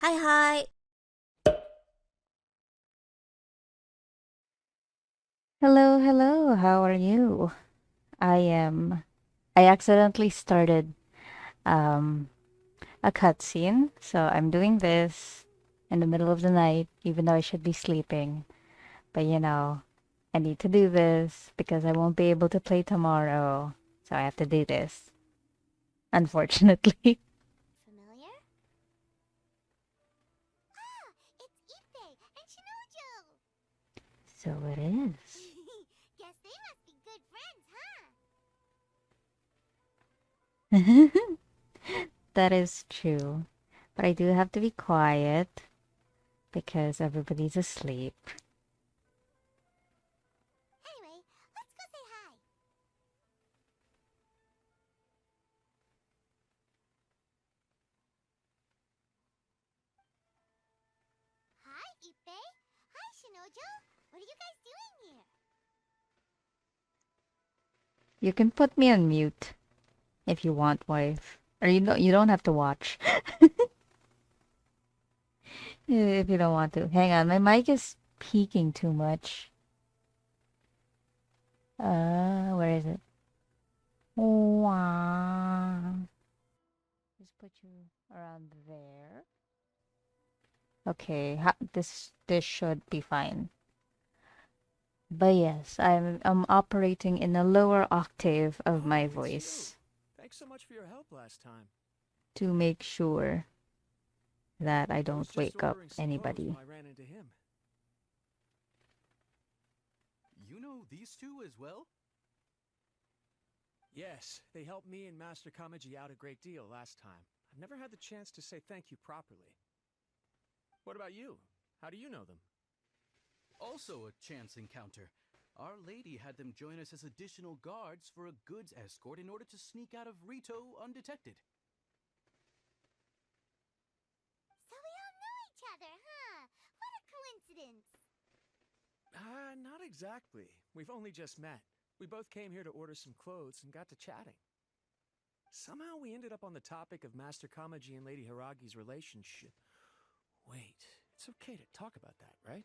Hi, hi. Hello, hello. How are you? I am. I accidentally started um a cutscene, so I'm doing this in the middle of the night, even though I should be sleeping. But I need to do this because I won't be able to play tomorrow, so I have to do this. Unfortunately. Familiar? Ah, it's Ipe and Shinojo. So it is. Guess they must be good friends, huh? That is true. But I do have to be quiet because everybody's asleep. Anyway, let's go say hi. Hi, Ipe. Hi, Shinojo. What are you guys doing here? You can put me on mute if you want, wife. Or you don't have to watch if you don't want to. Hang on, my mic is peaking too much. Where is it? Wow. Just put you around there. Okay, this should be fine. But yes, I'm operating in a lower octave of my Oh, it's you. voice Thanks so much for your help last time. to make sure that I I was don't just wake up ordering some clothes when anybody. I ran into him. You know these two as well? Yes, they helped me and Master Kamaji out a great deal last time. I've never had the chance to say thank you properly. What about you? How do you know them? Also a chance encounter. Our lady had them join us as additional guards for a goods escort in order to sneak out of Rito undetected. So we all know each other, huh? What a coincidence. Not exactly. We've only just met. We both came here to order some clothes and got to chatting. Somehow we ended up on the topic of Master Kamaji and Lady Hiragi's relationship. Wait, it's okay to talk about that, right?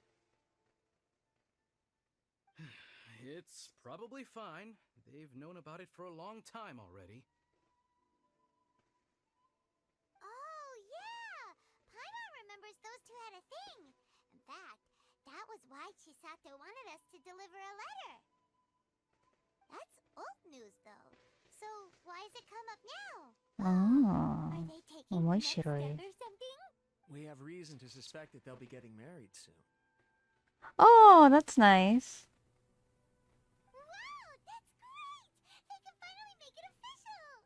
It's probably fine. They've known about it for a long time already. Oh, yeah. Paimon remembers those two had a thing. In fact, that was why Chisato wanted us to deliver a letter. That's old news, though. So why has it come up now? Are Oh, they taking the next step 面白い. or something? We have reason to suspect that they'll be getting married soon. Oh, that's nice. Wow, that's great! They can finally make it official!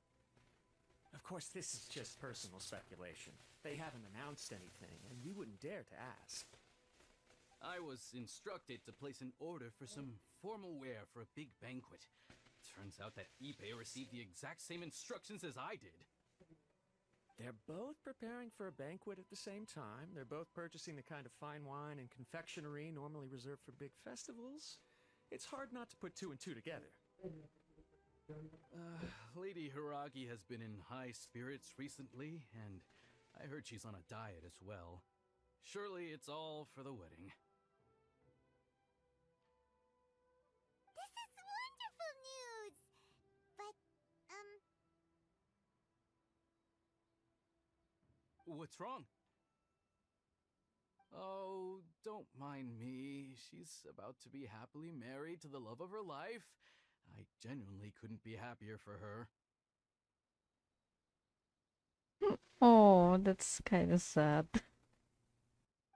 Of course, this is just personal speculation. They haven't announced anything, and we wouldn't dare to ask. I was instructed to place an order for some formal wear for a big banquet. Turns out that Ipe received the exact same instructions as I did. They're both preparing for a banquet at the same time. They're both purchasing the kind of fine wine and confectionery normally reserved for big festivals. It's hard not to put two and two together. Lady Hiragi has been in high spirits recently, and I heard she's on a diet as well. Surely it's all for the wedding. This is wonderful news! But, What's wrong? Oh, don't mind me. She's about to be happily married to the love of her life. I genuinely couldn't be happier for her. Oh, that's kind of sad.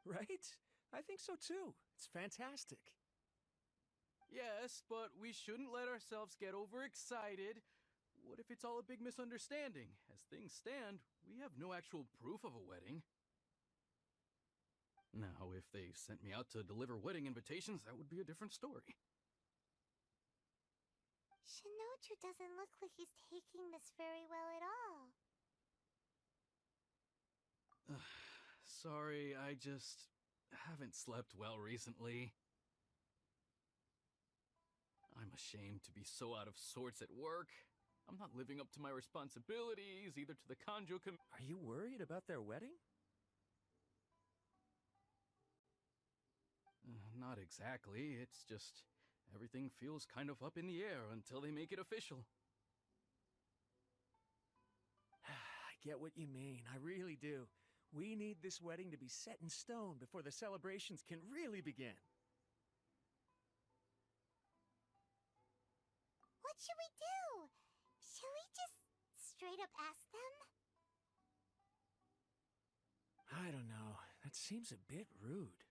Right? I think so too. It's fantastic. Yes, but we shouldn't let ourselves get overexcited. What if it's all a big misunderstanding? As things stand, we have no actual proof of a wedding. Now, if they sent me out to deliver wedding invitations, that would be a different story. Shinoju doesn't look like he's taking this very well at all. Sorry, I just haven't slept well recently. I'm ashamed to be so out of sorts at work. I'm not living up to my responsibilities, either to the Kanjo Are you worried about their wedding? not exactly. It's just everything feels kind of up in the air until they make it official. I get what you mean. I really do. We need this wedding to be set in stone before the celebrations can really begin. What should we do? Should we just straight up ask them? I don't know. That seems a bit rude.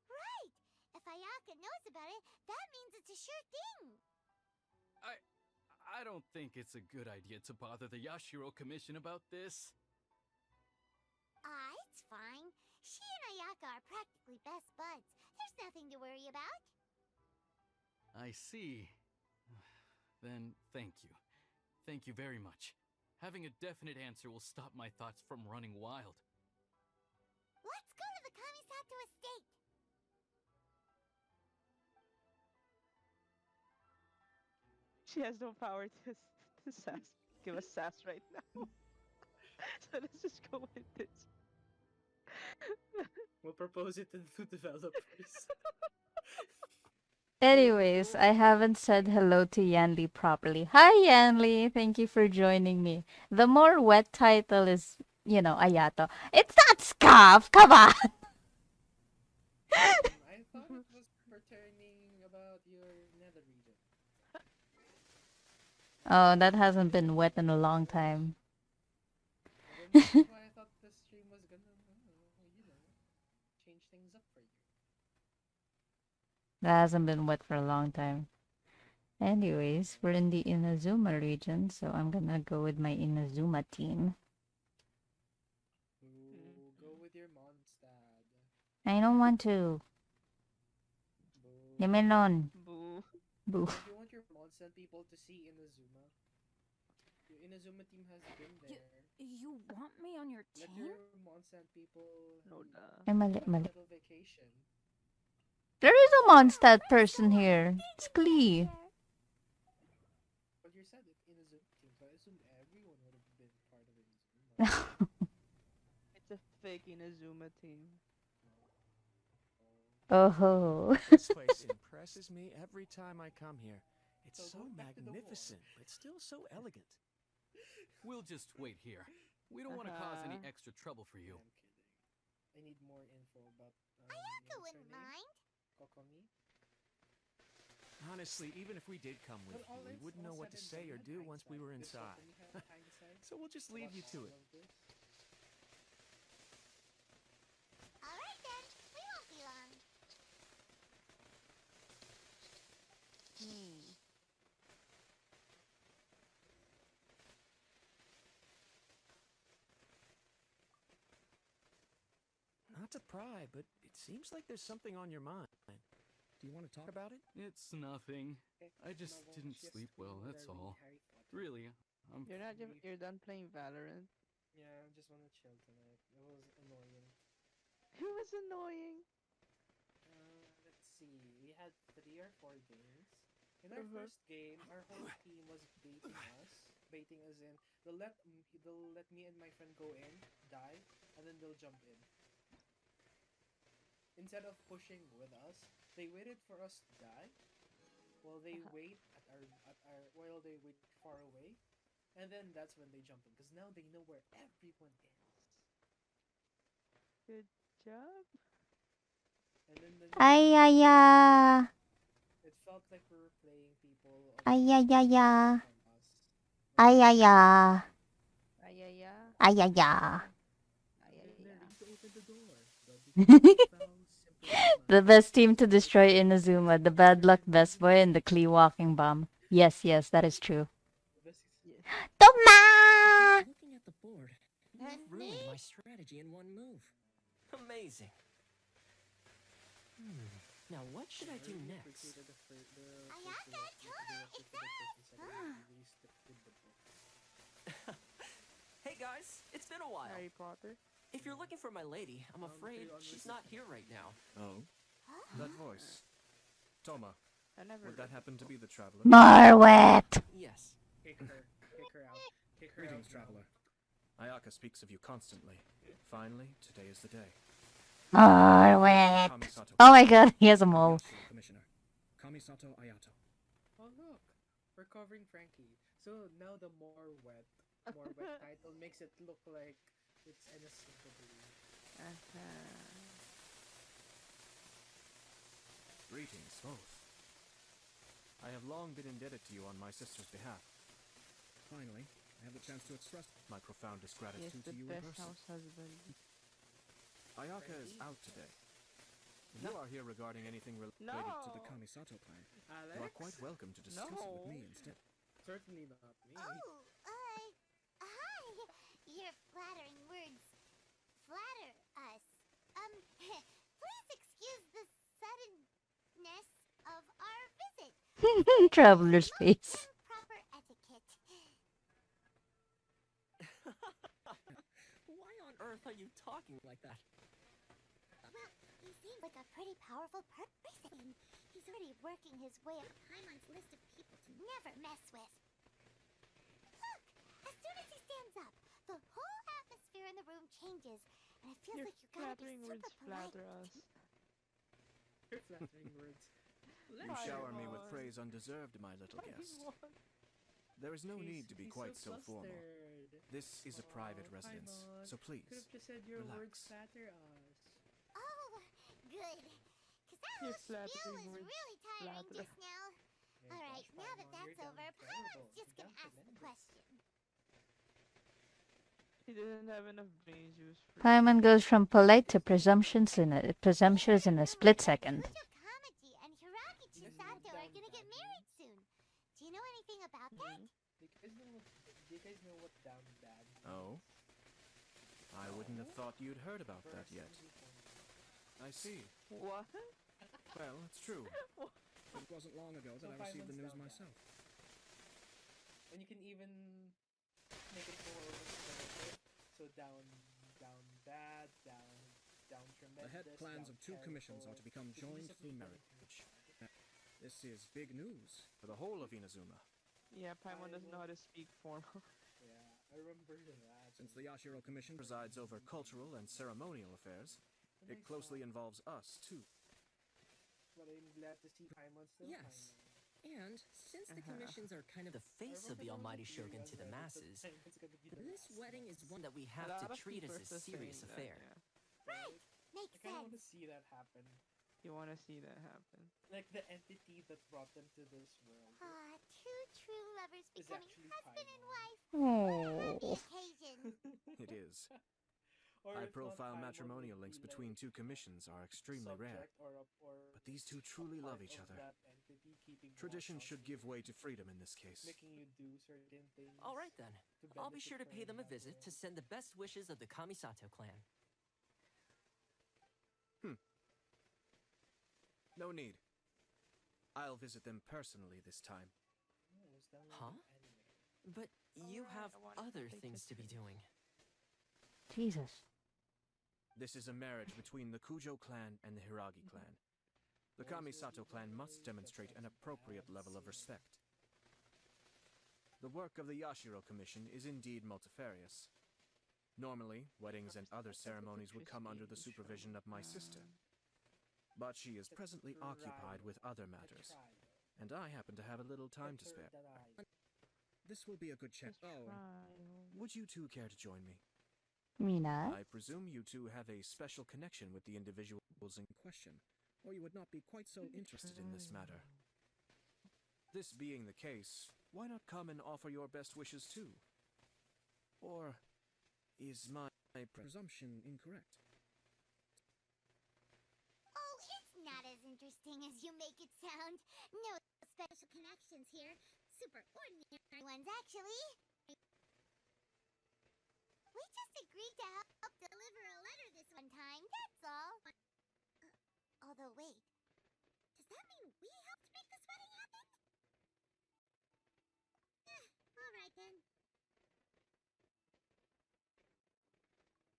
Right! If Ayaka knows about it, that means it's a sure thing. I don't think it's a good idea to bother the Yashiro Commission about this. It's fine. She and Ayaka are practically best buds. There's nothing to worry about. I see. Then thank you. Thank you very much. Having a definite answer will stop my thoughts from running wild. Let's go to the Kamisato estate. She has no power to sass, give us sass right now. So let's just go with this. We'll propose it to the developers. Anyways, I haven't said hello to Yanli properly. Hi, Yanli. Thank you for joining me. The more wet title is, Ayato. It's not Scarf. Come on. I thought it was pertaining about your nether region. Oh, that hasn't been wet in a long time. Well, then that's why I thought the stream was gonna, change things up for you. That hasn't been wet for a long time. Anyways, we're in the Inazuma region, so I'm gonna go with my Inazuma team. Ooh, go with your Mondstadt. I don't want to. Boo. Leave me alone. Boo. Boo. If you want your Mondstadt people to see Inazuma, your Inazuma team has been there. You want me on your Let team? your Mondstadt people No da. Ay, mali, have a mali. little vacation. There is a Mondstadt person here. It's Klee. But you said it Inazuma team, so I assumed everyone would have been part of Inazuma. It's a fake Inazuma team. Oh. This place impresses me every time I come here. It's So so go back to the magnificent, but still so elegant. We'll just wait here. We don't want to cause any Uh-huh. extra trouble for you. I'm kidding. I need more info about Ayaka what's her wouldn't name? mind. Kokomi? Honestly, even if we did come with you, we wouldn't know what to say or do once we were inside. So we'll just leave you to it. Alright then, we won't be long. Not to pry, but it seems like there's something on your mind. Do you want to talk about it? It's nothing. I just didn't sleep well, that's all. Really, I'm You're done playing Valorant. Yeah, I just want to chill tonight. It was annoying. It was annoying. Let's see. We had 3 or 4 games. In our Uh-huh. first game, our whole team was baiting us. Baiting as in, they'll let me and my friend go in, die, and then they'll jump in. Instead of pushing with us, they waited for us to die. While they wait while they wait far away, and then that's when they jump in. Because now they know where everyone is. Good job. And then Ay, ay, ay. it felt like we were playing people Ay, ay, ay, ay. from us. Ay, ay, ay. Ayaya. Ay, ay, ay. Ayaya. Ready to open the door. But The best team to destroy Inazuma, the bad luck best boy and the Klee walking bomb. Yes, that is true. Yes. Toma! Looking at the board, you've ruined my strategy in one move. Amazing. Now what should I do next? Ayaka, Toma, it's Hey guys, it's been a while. Harry Potter. If you're looking for my lady, I'm afraid she's not here right now. Oh? That voice. Toma, I never. would that happen to be the traveler? Marwet! Yes. Kick her out. Kick her Greetings, out now. traveler. Ayaka speaks of you constantly. Finally, today is the day. Oh, wait. Kamisato. Oh my god, he has a mole. Yashiro Commissioner. Kamisato Ayato. Oh look, we're covering Frankie. So now the more wet title makes it look like it's innocent, I believe. Greetings, both. I have long been indebted to you on my sister's behalf. Finally, I have the chance to express My profoundest He is gratitude the to you in best person. house husband. Ayaka is out today. You are here regarding anything related No! to the Kamisato clan. Alex? You are quite welcome to discuss Discuss it it with No. me instead. Certainly not me. Oh, hi. Your flattering words flatter us. Please excuse the suddenness of our visit. Traveler's face. Proper etiquette. Why on earth are you talking like that? Well, he seems like a pretty powerful person. He's already working his way up Paimon's list of people to never mess with. Look! As soon as he stands up, the whole atmosphere in the room changes, and it feels Your like you gotta be flattering super words polite. flatter us. Your flattering words. You shower me with Paimon. praise undeserved, my little guest. There is no need to be quite so formal. This is a private residence, so please, Could have just said your words relax. flatter us. Oh, good. Because that Your whole spiel flattering was words really tiring flatter. just now. Yeah, Alright, gosh, now that Paimon, that's you're over, damn Paimon's terrible. just You're gonna damn ask the tremendous. question. He didn't have enough brain juice for Paimon goes from polite to presumptuous in a split second. Kujo Kamaji and Hiragi Chisato are gonna get married soon. Do you know anything about that? Do you guys know what down bad means? Oh? I wouldn't have thought you'd heard about that yet. I see. What? Well, it's true. It wasn't long ago that So I received the Paimon's news down bad. myself. And you can even make it more oversimplified. So down bad, down tremendous. The head clans down of two commissions are to terrible. become Could you joined just through repeat marriage. everything? This is big news. For the whole of Inazuma. Yeah, Paimon doesn't know how to speak formal. Yeah, I remember that. Since the Yashiro Commission Presides over cultural and ceremonial affairs. And It I closely saw- involves us, too. But I'm glad to see Paimon still. Yes. Paimon. And since the Uh-huh. commissions are kind of the I face of remember the one almighty you shogun guys to the read that masses, Paimon's gonna be the this last wedding is boss. one that we A have lot to of treat people as are a still serious saying that, affair. yeah. Right? Makes I kind of want to sense. see that happen. You want to see that happen. Like the entity that brought them to this world. Two true lovers Is becoming actually husband and Paimon. wife. What a happy Oh. occasion. It is. Or if not, High-profile Paimon matrimonial would links be between like two commissions are extremely rare. subject or But these two a truly love part each of other. that entity keeping Tradition watch on should you, give way to freedom in this case. making you do certain things. All right then. to I'll be benefit sure to pay from them a that visit to world. send the best wishes of the Kamisato clan. No need. I'll visit them personally this time. Oh, it was downloaded Huh? anime. But you Alright, have I wanted to other take things to be pictures. doing. Jesus. This is a marriage between the Kujo clan and the Hiragi clan. The Kamisato clan must demonstrate an appropriate level of respect. The work of the Yashiro Commission is indeed multifarious. Normally, weddings and other ceremonies would come under the supervision of my sister. But she is presently occupied with other matters, and I happen to have a little time to spare. This will be a good chance. Just Oh, try. Would you two care to join me? Mina? I presume you two have a special connection with the individuals in question. Or you would not be quite so interested in this matter. This being the case, why not come and offer your best wishes too? Or is my presumption incorrect. Oh, it's not as interesting as you make it sound. No special connections here. Super ordinary ones, actually. We just agreed to help deliver a letter this one time, that's all. Although, wait. Does that mean we helped make this wedding happen? Alright then.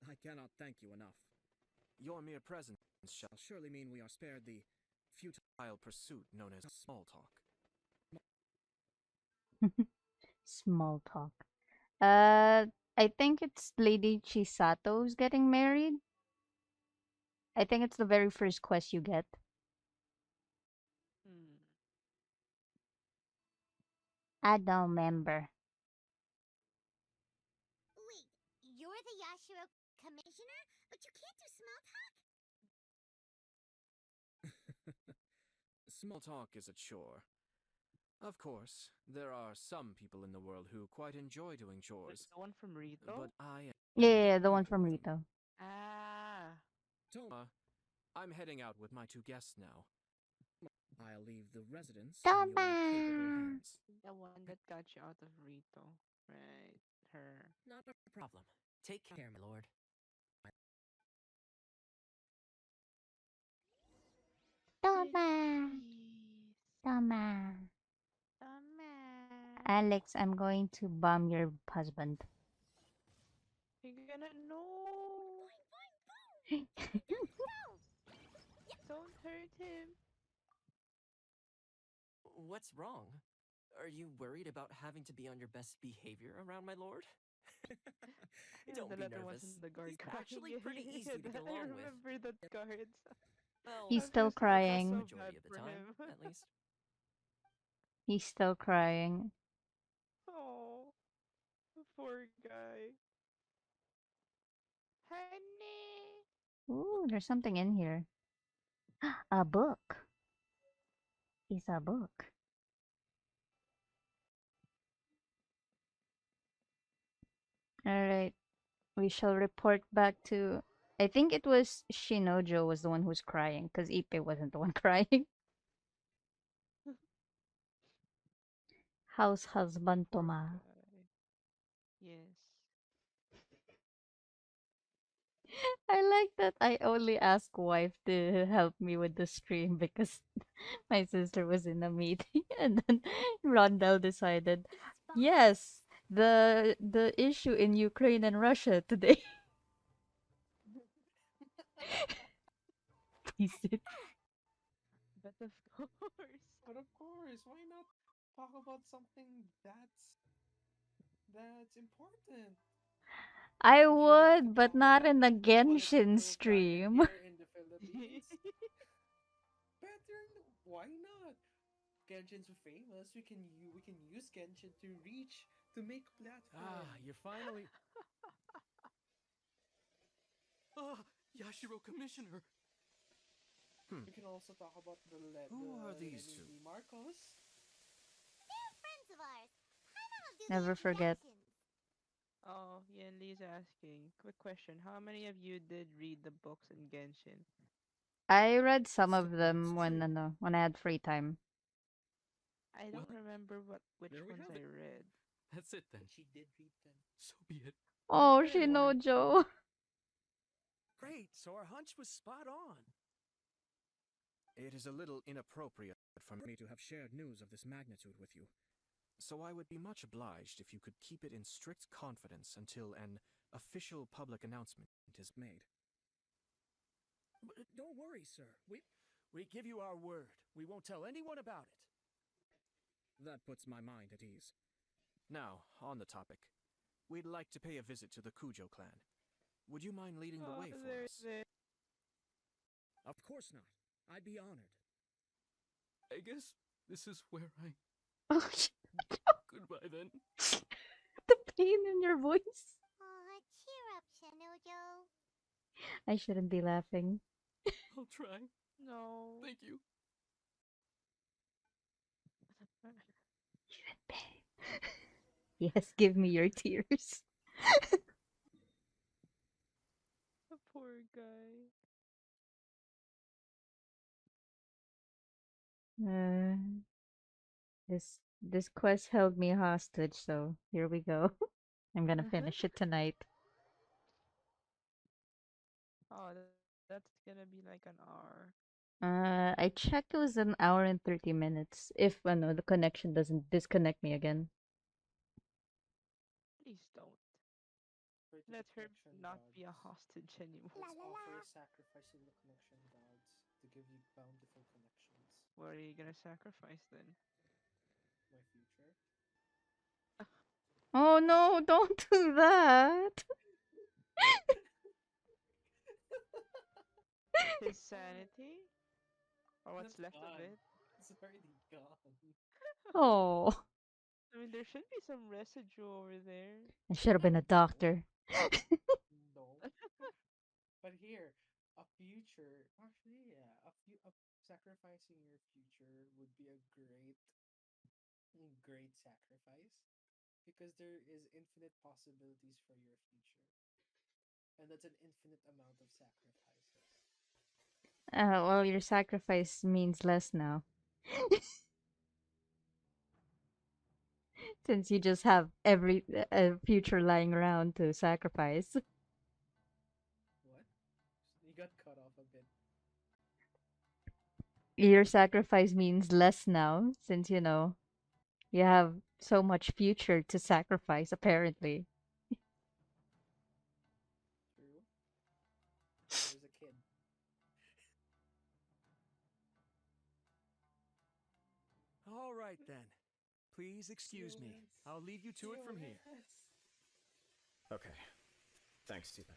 I cannot thank you enough. your mere presence shall Surely mean we are spared the futile pursuit known as small talk. Small talk. Uh, I think it's Lady Chisato's getting married. I think it's the very first quest you get. Hmm. I don't remember. Wait, you're the Yashiro commissioner, but you can't do small talk? Small talk is a chore. Of course, there are some people in the world who quite enjoy doing That's chores, the one from Rito? but I Yeah, am yeah, yeah, the one neither from of them. Rito. Ah, Toma, I'm heading out with my two guests now. I'll leave the residence in your capable Toma! hands. the one that got you out of Rito. Right. Her. Not a problem. Take care, my lord. Toma! Kisses. Toma! Tama. Alex, I'm going to bomb your husband. You're gonna no. Don't hurt him. What's wrong? Are you worried about having to be on your best behavior around my lord? Yeah, Don't the be letter nervous. wasn't the guard He's crying. actually pretty easy to get I along with. remember that guard. Well, He's I still feel I feel the crying. so bad majority of the for time, him. at least. He's still crying. Oh, poor guy. Honey. Ooh, there's something in here. A book. It's a book. Alright, we shall report back to. I think it was Shinojo was the one who was crying, because Ipe wasn't the one crying. House husband Poor Toma. guy. Yes. I like that I only ask wife to help me with the stream because my sister was in a meeting and then Rondell decided, yes, the issue in Ukraine and Russia today. Please sit. But of course. But of course, why not talk about something that's important? I Would you like to would, but talk not about in the the Genshin political climate stream. here in the Philippines? Why not? Genshin's famous. We can use Genshin to reach to make a Ah, platform. you're finally. Ah, Yashiro Commissioner! Hmm. We can also talk about Who are the these Lenny two? D. Marcos. They're friends of ours. Paimon will do the Never forget. introductions. Oh, Yanli's asking. Quick question. How many of you did read the books in Genshin? I read some So of that's them true. when I had free time. I Well, don't remember which there we ones have I it. read. That's it then. But she did read them. So be it. Oh, Don't worry. Shinojo. Great, so our hunch was spot on. It is a little inappropriate for me to have shared news of this magnitude with you. So I would be much obliged if you could keep it in strict confidence until an official public announcement is made. But don't worry, sir. We give you our word. We won't tell anyone about it. That puts my mind at ease. Now, on the topic. We'd like to pay a visit to the Kujo clan. Would you mind leading the Oh, way for there's us? it. Of course not. I'd be honored. I guess this is where I. Oh, Goodbye then. the pain in your voice. Aw, cheer up, Shinojo. I shouldn't be laughing. I'll try. No. Thank you. You're in pain. Yes, give me your tears. The poor guy. Uh, this quest held me hostage, so here we go. I'm gonna finish it tonight. Oh, that's gonna be like an hour. I checked it was an hour and 30 minutes. If no, the connection doesn't disconnect me again. Please don't. Pray to the Let her connection not be a gods. hostage anymore. La Let's la offer la. a sacrifice to the connection gods to give you bountiful connections. What are you gonna sacrifice then? My future. Oh no, don't do that. His sanity? Or what's That's left of gone. it? It's already gone. Oh, I mean, there should be some residue over there. I should have been a No, doctor. no. But here, a future. Actually, yeah, sacrificing your future would be a great sacrifice because there is infinite possibilities for your future, and that's an infinite amount of sacrifices. Well, your sacrifice means less now, since you just have every future lying around to sacrifice. What? You got cut off a bit. Your sacrifice means less now, since you have so much future to sacrifice, apparently. True. There's a kid. All right then. Please excuse me. COS. I'll leave you to it from here. Okay. Thanks, T-Bag.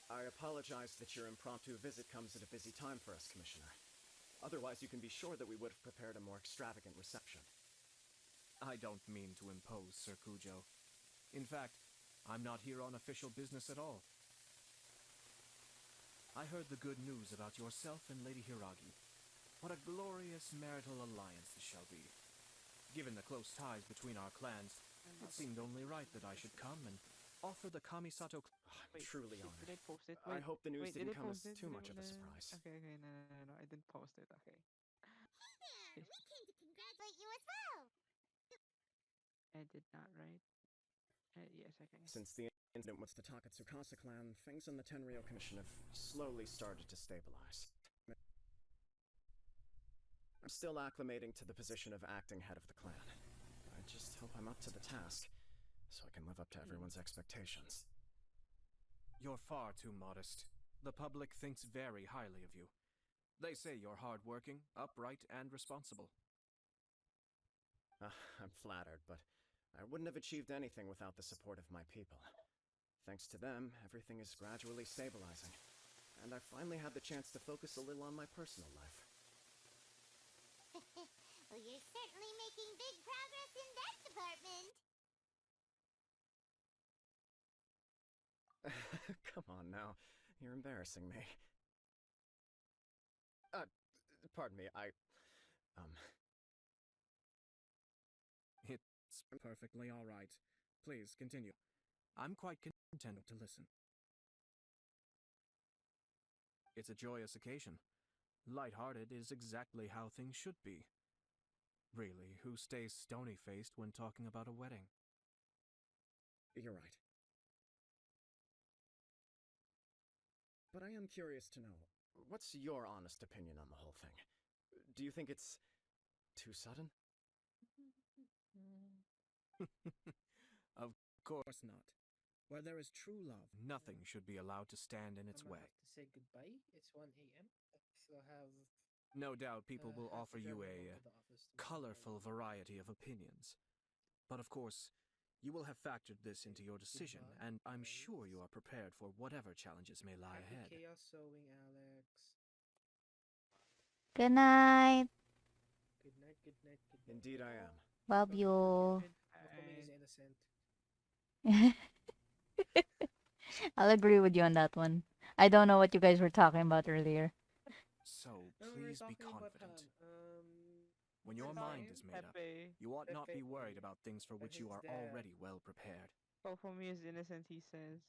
I apologize that your impromptu visit comes at a busy time for us, Commissioner. Otherwise, you can be sure that we would have prepared a more extravagant reception. I don't mean to impose, Sir Cujo. In fact, I'm not here on official business at all. I heard the good news about yourself and Lady Hiragi. What a glorious marital alliance this shall be. Given the close ties between our clans, it seemed only right that I should come and offer the Kamisato. I'm Wait, truly honored. did I post it? I hope the news wait, didn't did I come as post it? too Did much of a I- surprise. Okay, okay, no, I didn't post it. Okay, Hey there! We came to congratulate you as well! I did not, right? Yes, okay. Since the incident with the Takatsukasa clan, things in the Tenryou Commission have slowly started to stabilize. I'm still acclimating to the position of acting head of the clan. I just hope I'm up to the task, so I can live up to everyone's expectations. You're far too modest. The public thinks very highly of you. They say you're hardworking, upright, and responsible. I'm flattered, but I wouldn't have achieved anything without the support of my people. Thanks to them, everything is gradually stabilizing, and I finally had the chance to focus a little on my personal life. Well, you're certainly making big progress in that department. Come on now, you're embarrassing me. Pardon me, It's perfectly all right. Please continue. I'm quite content to listen. It's a joyous occasion. Light-hearted is exactly how things should be. Really, who stays stony-faced when talking about a wedding? You're right. But I am curious to know, what's your honest opinion on the whole thing? Do you think it's too sudden? Of course not. Where there is true love, nothing should be allowed to stand in its I'm gonna way. have to say goodbye. It's 1 a.m. I still have No doubt people will half offer the you journey a home to the office to colorful variety of opinions. But of course, you will have factored this into your decision, Goodbye, and I'm guys. sure you are prepared for whatever challenges may lie Happy ahead. chaos sewing, Alex. Good night. Good night, good night, good night. Indeed I am. Love Don't you. forget, Kokumi is innocent. I'll agree with you on that one. I don't know what you guys were talking about earlier. So No, we were please be talking about confident. When your We're mind talking is made up, Pepe. you ought not be Pepe. worried about things for which you Pepe's are dad. already well prepared. Kokomi is innocent, he says.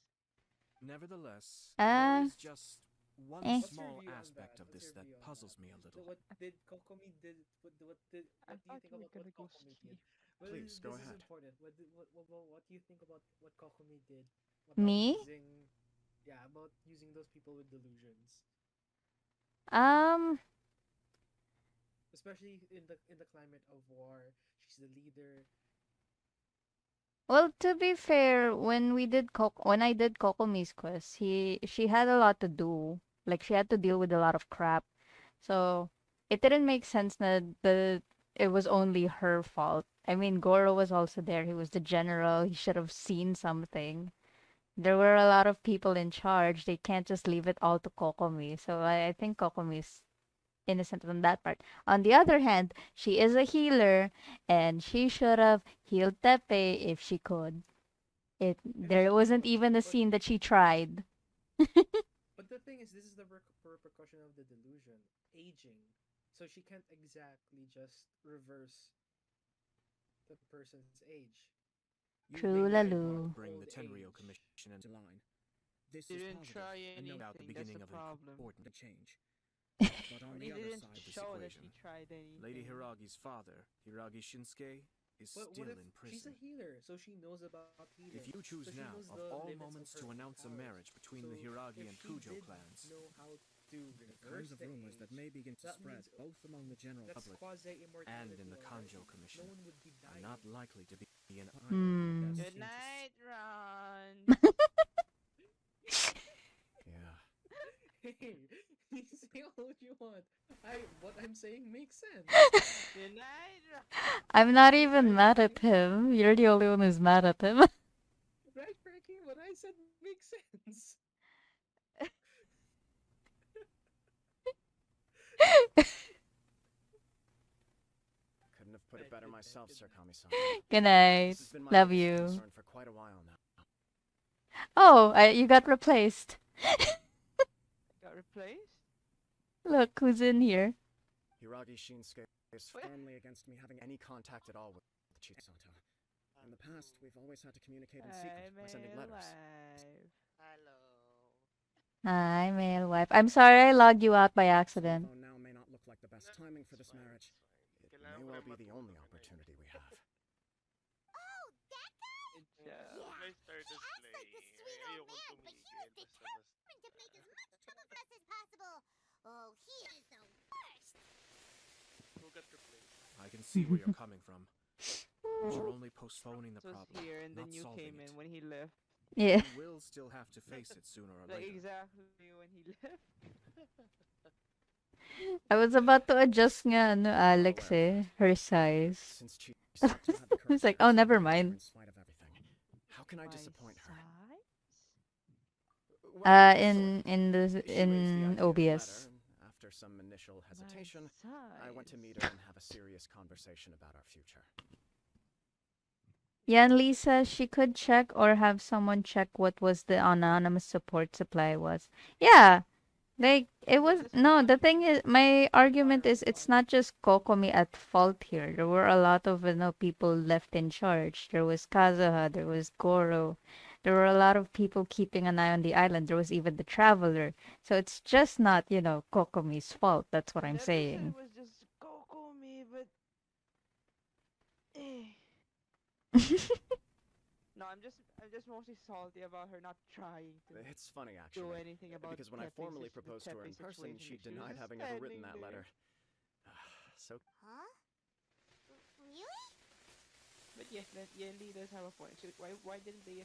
Nevertheless, Ah, there is just one eh. What's your small view on aspect that? of What's this your that view on puzzles that? me a little. What did Kokomi did? What do you think I thought you were about what gonna go Kokomi sleep. did? Well, Please, go this is ahead. important. What do you think about what Kokomi did about Me? using, yeah, about using those people with delusions, Um, especially in the climate of war. She's the leader. well, to be fair, when I did Kokomi's quest, she had a lot to do. Like she had to deal with a lot of crap. So it didn't make sense that it was only her fault. I mean, Goro was also there. He was the general. He should have seen something. There were a lot of people in charge. They can't just leave it all to Kokomi. So I think Kokomi is innocent on that part. On the other hand, she is a healer, and she should have healed Tepe if she could. And There you wasn't know, even a but scene that she tried. but the thing is, this is the repercussion of the delusion, aging. So she can't exactly just reverse the person's age. You True, may very well Lalu. Bring the Old Tenryo age. Commission to line. This He is didn't positive try and no anything. doubt the That's beginning the of an problem. important change. But on He the other didn't side of this show that equation, he tried anything. Lady Hiragi's father, Hiragi Shinsuke, is But still what if in she's a prison. healer, so she knows about healing. If you choose So she now, knows of the all limits moments of to her announce a powers. marriage between the So Hiragi if and she Kujo did clans, know how to the reverse kinds of the rumors that age, may begin to that spread means both among the general that's public quasi-immortality and in the already. Kanjo Commission, No one would be are dying. not likely to be an either of Hmm. their best Good interests. night, Ron. Yeah. Hey, you say all you want. What I'm saying makes sense. Good night, Ron. I'm not Right, even mad at Frankie? him. You're the only one who's mad at him. Right, Frankie? What I said makes sense. Couldn't have put it Right, better good night, myself, good Sir night. Kami-san. Good night. This has been my Love biggest you. concern for quite a while now. Oh, you got replaced. Got replaced? Look who's in here. Hiragi Shinsuke is What? firmly against me having any contact at all with Chisato. In the past, we've always had to communicate in secret by sending letters. Hello. Hi, male wife. I'm sorry I logged you out by accident. Telephone now may not look like the best timing for this marriage. It Kailangan may ko well rin be the only matuto na opportunity we have. Oh, that guy? It's, Yeah, When I started he acts like the playing, sweet old ayokong man, but he was tumigil. determined to make as much trouble for us as possible. Oh, he is the worst. Who got replaced? I can see where you're coming from. But you're only postponing the was problem, here and then not you solving came it. in when he left. Yeah. You will still have to face it sooner or Like later. exactly when he left. I was about to adjust nga, no, Alex, aware of eh. Her size. Since Chisato had the courage It's like, to oh, ask me never to leave her mind. in spite of everything, how can I My disappoint her? size? Well, sort of. In the She raised the in idea of a OBS. letter, and after some initial hesitation, My I went to size. meet her and have a serious conversation about our future. Yan Lisa, she could check or have someone check what was the anonymous support supply was. Yeah, like it Well, was this no. one The thing is, my argument is it's Clarify. not just Kokomi at fault here. There were a lot of people left in charge. There was Kazuha, there was Goro, there were a lot of people keeping an eye on the island. There was even the traveler. So it's just not Kokomi's fault. That's what I I'm never said saying. it was just Coco me, but eh. No, I'm just mostly salty about her not trying to It's funny, do actually, anything about because when I Tepe's formally the proposed to her in Tepe person, situation, she but was denied just having ever written standing that there. letter. So Huh? Really? But yes, Yenli does have a point. So why didn't they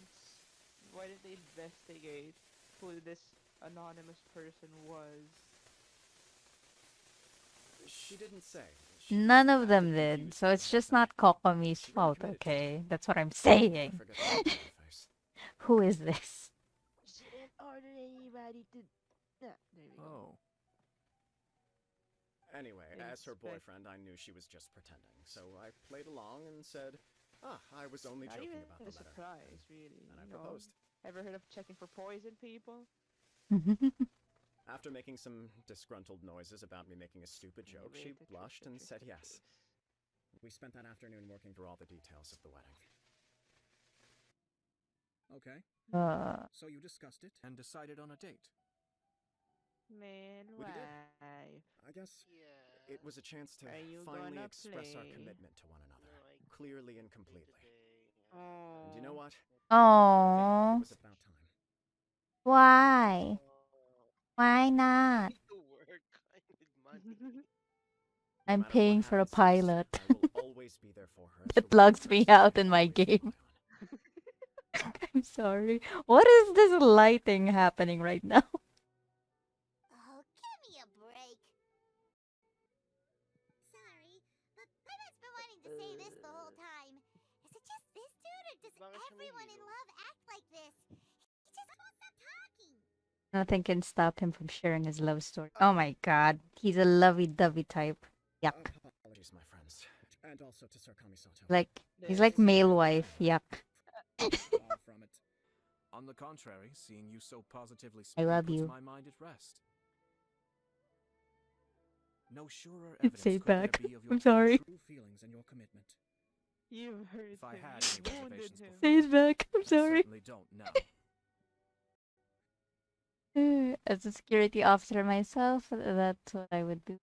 investigate who this anonymous person was? she didn't say. She None just of them acted did. confused So the it's whole just thing. not Kokomi's She really fault, committed to it. okay? That's what I'm I saying. forget the look on her face. Who is this? She didn't order anybody to. There we go. Oh, Anyway, Didn't as her expect- boyfriend, I knew she was just pretending, so I played along and said, I was only Not joking even about a the letter. surprise, really. And I you know. proposed. Ever heard of checking for poison, people? After making some disgruntled noises about me making a stupid joke, she Trick, blushed trick, and trick, said trick, yes. trick. We spent that afternoon working through all the details of the wedding. Okay, so you discussed it? and decided on a date. Man, We did. wife. I guess Yeah. it was a chance to Are you finally gonna express our play? commitment to one another, No, I clearly and played completely. today. Oh. And you know what? Oh, I think it was about time. why? Oh, Why I not? need to work. I need money. No I'm matter what paying for a happens next, pilot. I will always be there for her as the That one logs me person she out can in my always rely game. on. I'm sorry. What is this lighting happening right now? Oh, give me a break. Sorry, but Paimon to say this the whole time. Is it just this dude, or does Bakit siya may everyone in hilo? love act like this? He just won't stop talking. Nothing can stop him from sharing his love story. Oh my god, he's a lovey-dovey type. Yuck. Apologies, my friends. And also to Sir Kamisato. He's like male wife. Yuck. Far from it. On the contrary, seeing you so positively I speak love puts you. my mind at rest. No surer evidence Say it could there back. be of your I'm sorry. true feelings and your commitment. You've hurt If I him. had You any wounded reservations him. before, Say it back. I'm I sorry. certainly don't now. As a security officer myself, that's what I would do.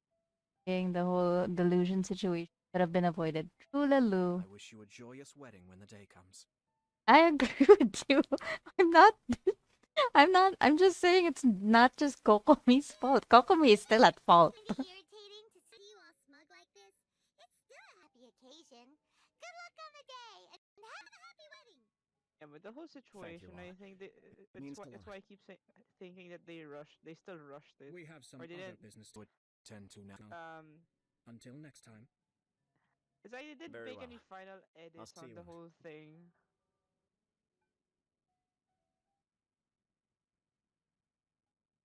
The whole delusion situation could have been avoided. True-la-loo. I wish you a joyous wedding when the day comes. I agree with you. I'm not. I'm just saying it's not just Kokomi's fault. Kokomi is still at fault. Pretty irritating to see you all smug like this. It's still a happy occasion. Good luck on the day, and have a happy wedding. Yeah, but the whole situation, Anna. I think Means a it's lot. why I keep thinking that they still rushed it. We have some Or other didn't- business to attend to now. Until next time. It's like they didn't Very make well. any final edits see on you the on it. whole thing.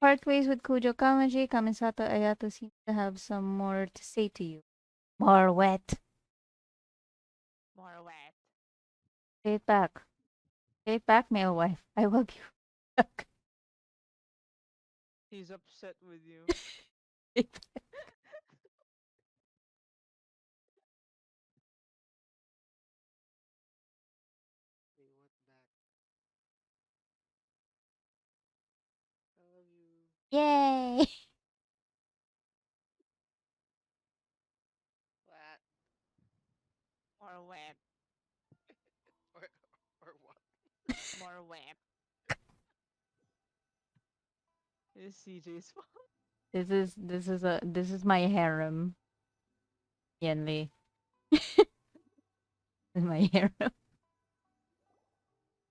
Part ways with Kujo Kamaji. Kamisato Ayato seems to have some more to say to you. More wet. More wet. Say it back. Say it back, male wife. I love you. He's upset with you. They want back. I love you. Yay! What? More wet. Or what? More wet. It's CJ's fault. This is my harem. Yanli. This is my harem.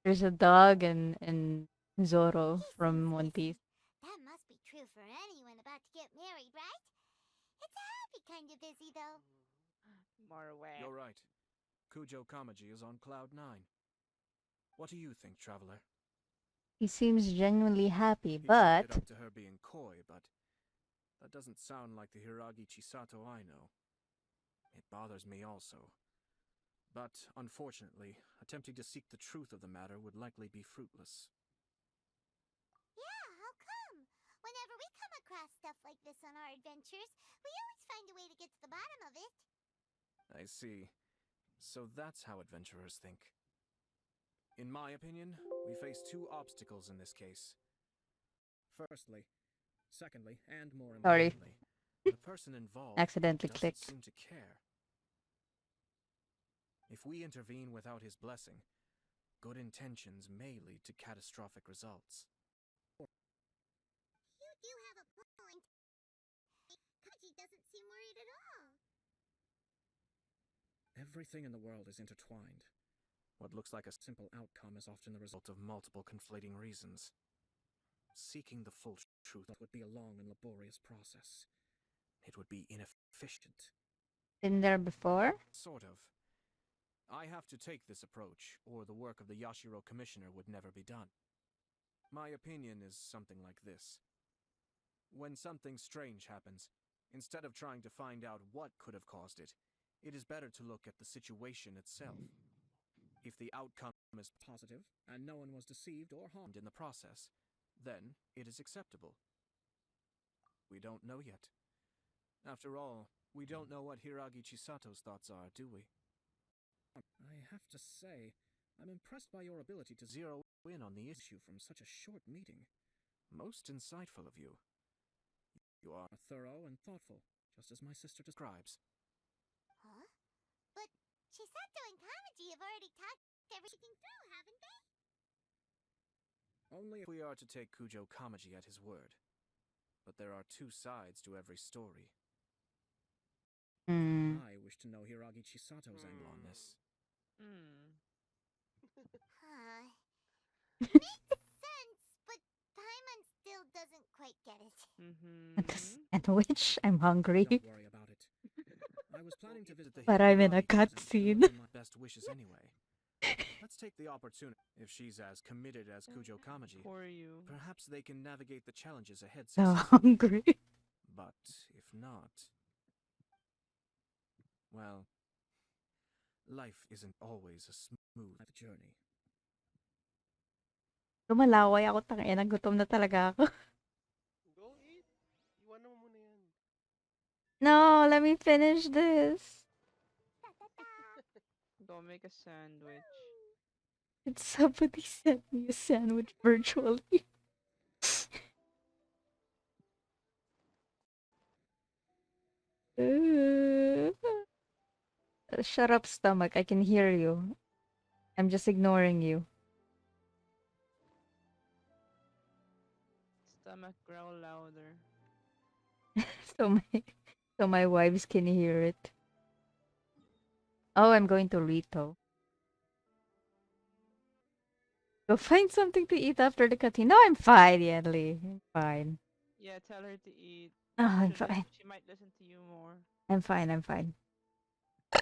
There's a dog and Zoro from One Piece. That must be true for anyone about to get married, right? It's a happy kind of busy, though. More wet. You're right. Kujo Kamaji is on cloud 9. What do you think, traveler? He seems genuinely happy, He chalked but it up to her being coy, but that doesn't sound like the Hiragi Chisato I know. It bothers me also. But, unfortunately, attempting to seek the truth of the matter would likely be fruitless. Yeah, how come? Whenever we come across stuff like this on our adventures, we always find a way to get to the bottom of it. I see. So that's how adventurers think. In my opinion, we face two obstacles in this case. Firstly, secondly, and more Sorry. importantly, the person involved Accidentally doesn't clicked. seem to care. If we intervene without his blessing, good intentions may lead to catastrophic results. You do have a point. Kaji doesn't seem worried at all. Everything in the world is intertwined. What looks like a simple outcome is often the result of multiple conflating reasons. Seeking the full truth would be a long and laborious process. It would be inefficient. Been there before? Sort of. I have to take this approach, or the work of the Yashiro Commissioner would never be done. My opinion is something like this. When something strange happens, instead of trying to find out what could have caused it, it is better to look at the situation itself. If the outcome is positive, and no one was deceived or harmed in the process, then it is acceptable. We don't know yet. After all, we don't know what Hiragi Chisato's thoughts are, do we? I have to say, I'm impressed by your ability to zero in on the issue from such a short meeting. Most insightful of you. You are thorough and thoughtful, just as my sister describes. Huh? But Chisato and Kamaji have already talked everything through, haven't they? Only if we are to take Kujo Kamaji at his word. But there are two sides to every story. I wish to know Hiragi Chisato's angle on this. Huh. Makes sense, but Paimon still doesn't quite get it. And which? I'm hungry. Don't worry about it. I was planning to visit the But hidden I'm in a Hiragi prison, cutscene. delivering my best wishes anyway. Let's take the opportunity. If she's as committed as Kujo Kamaji, For you. perhaps they can navigate the challenges ahead So successfully. hungry. But if not, well, life isn't always a smooth journey. Lumalaway ako, tangina. Gutom na talaga ako. Go eat. Iwanan mo muna yan. No, let me finish this. Go make a sandwich. Did somebody send me a sandwich virtually? Shut up, stomach. I can hear you. I'm just ignoring you. Stomach growl louder. so my so my wives can hear it. Oh, I'm going to Rito. Go find something to eat after the cutscene. No, I'm fine, Yanli. I'm fine. Yeah, tell her to eat. Oh, I'm Should fine. She might listen to you more. I'm fine. I'm fine.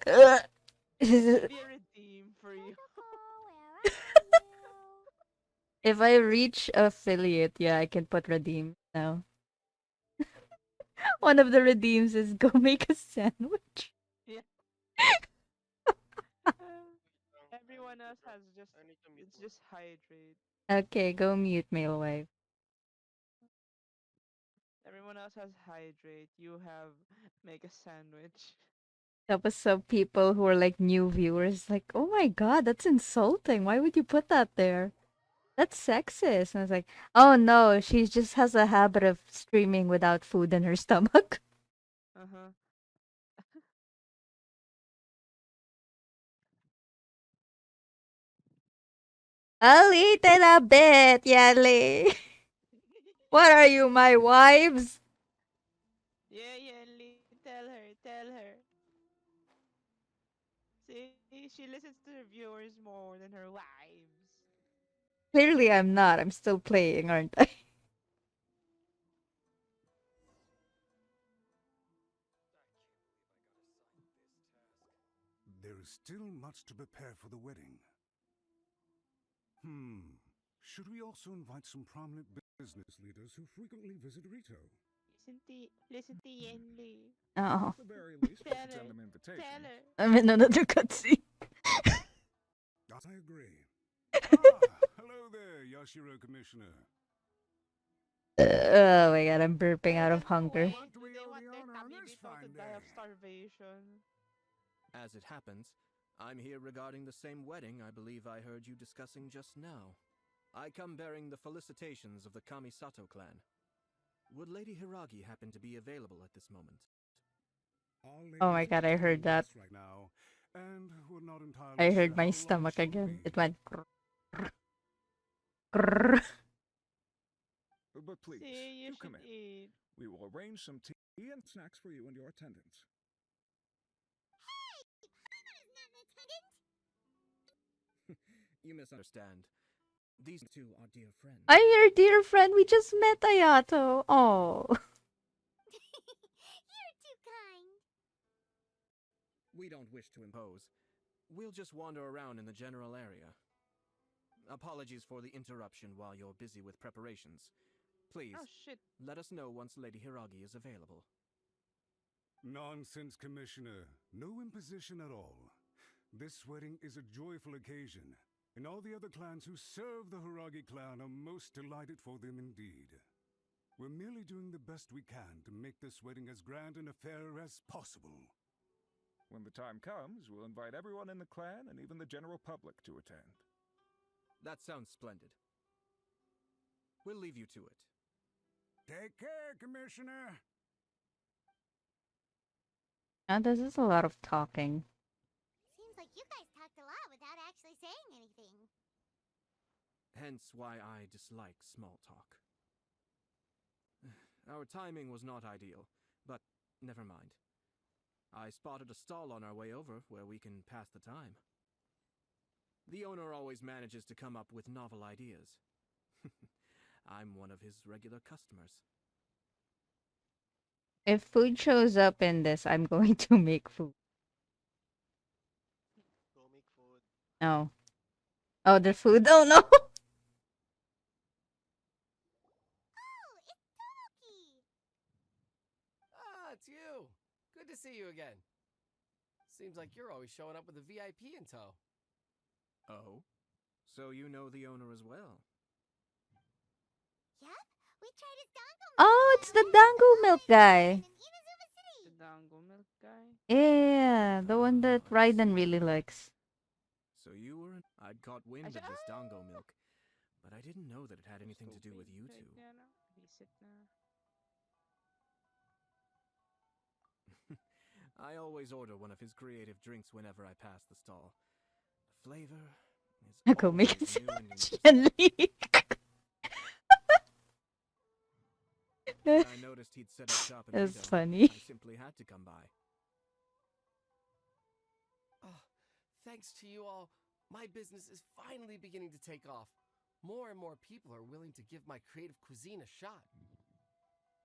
Maybe a redeem for you. If I reach affiliate, yeah, I can put redeem now. One of the redeems is go make a sandwich. Yeah. Everyone else has just. I need to mute It's one. just hydrate. Okay, go mute, male wife. Everyone else has hydrate. You have make a sandwich. Tapos some people who are like new viewers, like, oh my god, that's insulting. Why would you put that there? That's sexist. And I was like, oh no, she just has a habit of streaming without food in her stomach. Uh-huh. I'll eat in a bit, Yali. What are you, my wives? Yeah, Yenli. Tell her. Tell her. See, she listens to her viewers more than her wives. Clearly I'm not. I'm still playing, aren't I? There is still much to prepare for the wedding. Should we also invite some prominent business leaders who frequently visit Rito? Listen to Yenli. Oh. At the very least, we Tell should send her. them invitations. Tell her. I'm in another cutscene. I agree. Hello there, Yashiro Commissioner. Oh my god, I'm burping out of hunger. What do we owe the honor on this fine Die of day? starvation. As it happens, I'm here regarding the same wedding I believe I heard you discussing just now. I come bearing the felicitations of the Kamisato clan. Would Lady Hiragi happen to be available at this moment? Oh my god, I heard that. Right now, and we're not entirely I heard sure my how long stomach she'll again. be. It went grrr. But please, See, you do should come in. eat. We will arrange some tea and snacks for you and your attendants. You misunderstand. These two are dear friends. I'm your dear friend. We just met, Ayato. Oh. You're too kind. We don't wish to impose. We'll just wander around in the general area. Apologies for the interruption while you're busy with preparations. Please, Oh shit. let us know once Lady Hiragi is available. Nonsense, Commissioner. No imposition at all. This wedding is a joyful occasion, and all the other clans who serve the Hiragi clan are most delighted for them indeed. We're merely doing the best we can to make this wedding as grand an affair as possible. When the time comes, we'll invite everyone in the clan and even the general public to attend. That sounds splendid. We'll leave you to it. Take care, Commissioner! Now this is a lot of talking. Seems like you guys talked a lot without actually saying anything. Hence why I dislike small talk. Our timing was not ideal, but never mind. I spotted a stall on our way over where we can pass the time. The owner always manages to come up with novel ideas. I'm one of his regular customers. If food shows up in this, I'm going to make food. Go make food. Oh. Oh, the food. Oh no. Oh, it's Toki! Ah, it's you. Good to see you again. Seems like you're always showing up with a VIP in tow. Oh? So you know the owner as well? Yep, we tried his dango milk Oh, it's while the we were dango milk in guy. Inazuma City. The dango milk guy. Yeah, the one that I Raiden see. really likes. So you were I'd caught wind of said, this dango milk, but I didn't know that it had anything to do with you two. Firmiana, visit na. I always order one of his creative drinks whenever I pass the stall. The flavor is Go make always it new and interesting. Chen-Li. When I noticed he'd set up shop in That's Edo, funny. I simply had to come by. Oh, thanks to you all, my business is finally beginning to take off. More and more people are willing to give my creative cuisine a shot.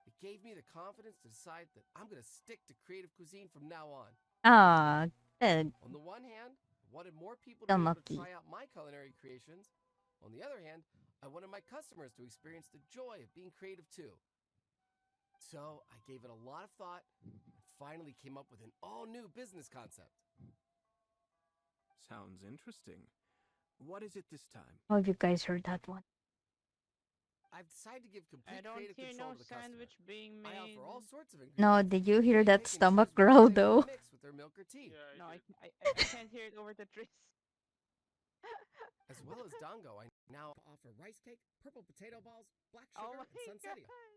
It gave me the confidence to decide that I'm going to stick to creative cuisine from now on. Ah, good. On the one hand, I wanted more people to Still be able to lucky. try out my culinary creations. On the other hand, I wanted my customers to experience the joy of being creative too. So I gave it a lot of thought and finally came up with an all-new business concept. Sounds interesting. What is it this time? Oh, have you guys heard that one? I've decided to give I complete don't creative hear control no to the customer. sandwich being I made. offer all sorts of No, ingredients. did you hear They that pick and stomach choose what growl they want to though? mix with their milk or tea. Yeah, No, did. I can't hear it over the trees. As well as dango, I now offer rice cake, purple potato balls, black Oh sugar, my and sunsettia. god.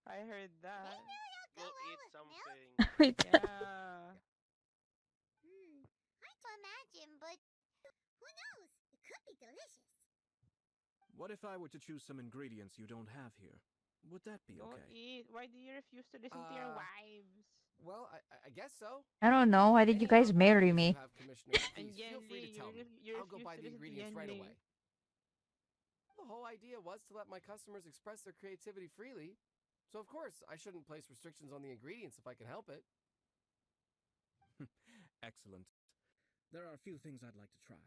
I heard that. Maybe they'll go Go well eat with milk. something. Wait. Yeah. Hard to imagine, but who knows? It could be delicious. What if I were to choose some ingredients you don't have here? Would that be Go okay? eat. Why do you refuse to listen to your wives? Well, I guess so. I don't know. Why did you Any guys other marry ideas me? you have, Commissioner, And please feel free to Yenli, tell me. you I'll go refuse buy to the listen to ingredients right Yenli. away. The whole idea was to let my customers express their creativity freely. So of course, I shouldn't place restrictions on the ingredients if I can help it. Excellent. There are a few things I'd like to try.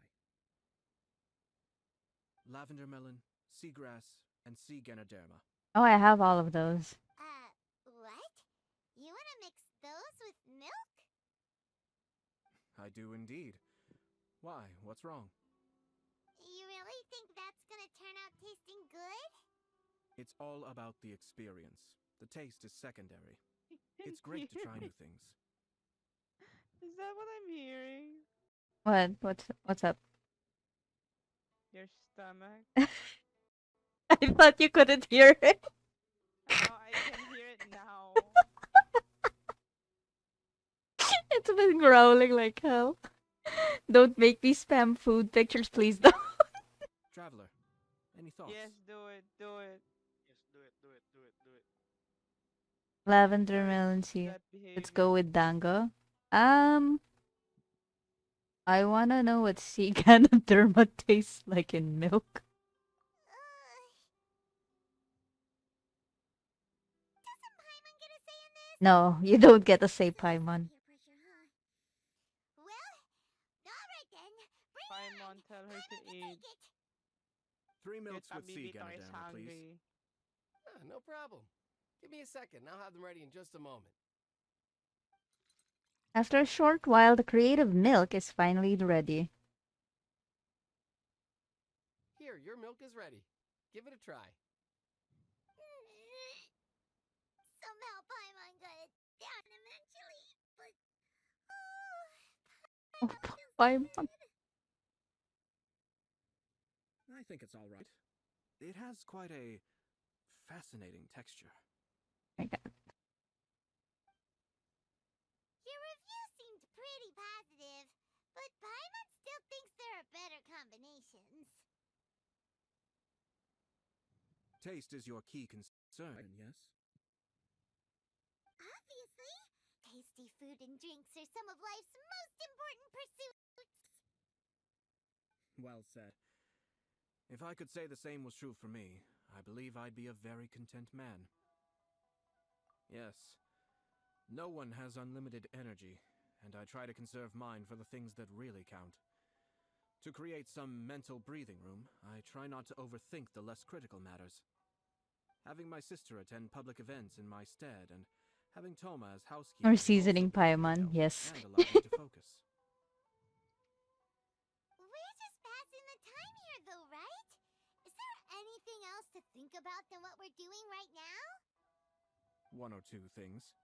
Lavender melon, seagrass, and sea ganoderma. Oh, I have all of those. What? You want to mix those with milk? I do indeed. Why? What's wrong? You really think that's gonna turn out tasting good? It's all about the experience. The taste is secondary. It's great to try new things. Is that what I'm hearing? What? What's up? Your stomach? I thought you couldn't hear it. No, I can hear it now. It's been growling like hell. Don't make me spam food pictures, please don't. Traveler, any thoughts? Yes, do it, do it. Yes, do it, do it, do it, do it. Lavender Encourage melon tea. that Let's go behavior. with dango. I wanna know what sea ganoderma tastes like in milk. Doesn't Paimon get a say in this? No, you don't get to say Paimon. Peer pressure, huh? Well, alright then. Bring Paimon, tell her to Paimon can eat. take it. 3 Your milks with sea tabibito is ganoderma, please. hungry. No problem. Give me a second. I'll have them ready in just a moment. After a short while, the creative milk is finally ready. Here, your milk is ready. Give it a try. Somehow Paimon got it down eventually, but... Oh, Paimon feels Paimon. I think it's all right. It has quite a fascinating texture. My God. Your review seemed pretty positive, but Paimon still thinks there are better combinations. Taste is your key concern, yes? Obviously, tasty food and drinks are some of life's most important pursuits. Well said. If I could say the same was true for me, I believe I'd be a very content man. Yes. No one has unlimited energy, and I try to conserve mine for the things that really count. To create some mental breathing room, I try not to overthink the less critical matters. Having my sister attend public events in my stead and having Toma as housekeeper Or has also seasoning been a big paimon, help yes. and allowed me to focus. We're just passing the time here, though, right? Is there anything else to think about than what we're doing right now? One or two things.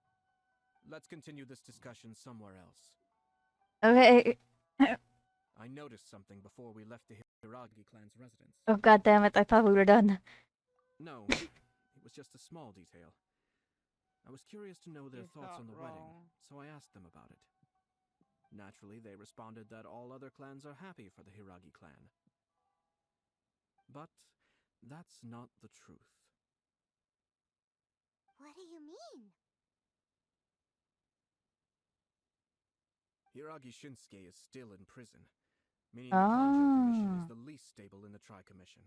Let's continue this discussion somewhere else. Okay. I noticed something before we left the Hiragi clan's residence. Oh god damn it, I thought we were done. No, it was just a small detail. I was curious to know their You're thoughts not on the wrong. wedding, so I asked them about it. Naturally, they responded that all other clans are happy for the Hiragi clan. But that's not the truth. What do you mean? Hiragi Shinsuke is still in prison, meaning the Kanjo Commission is the least stable in the Tri-Commission.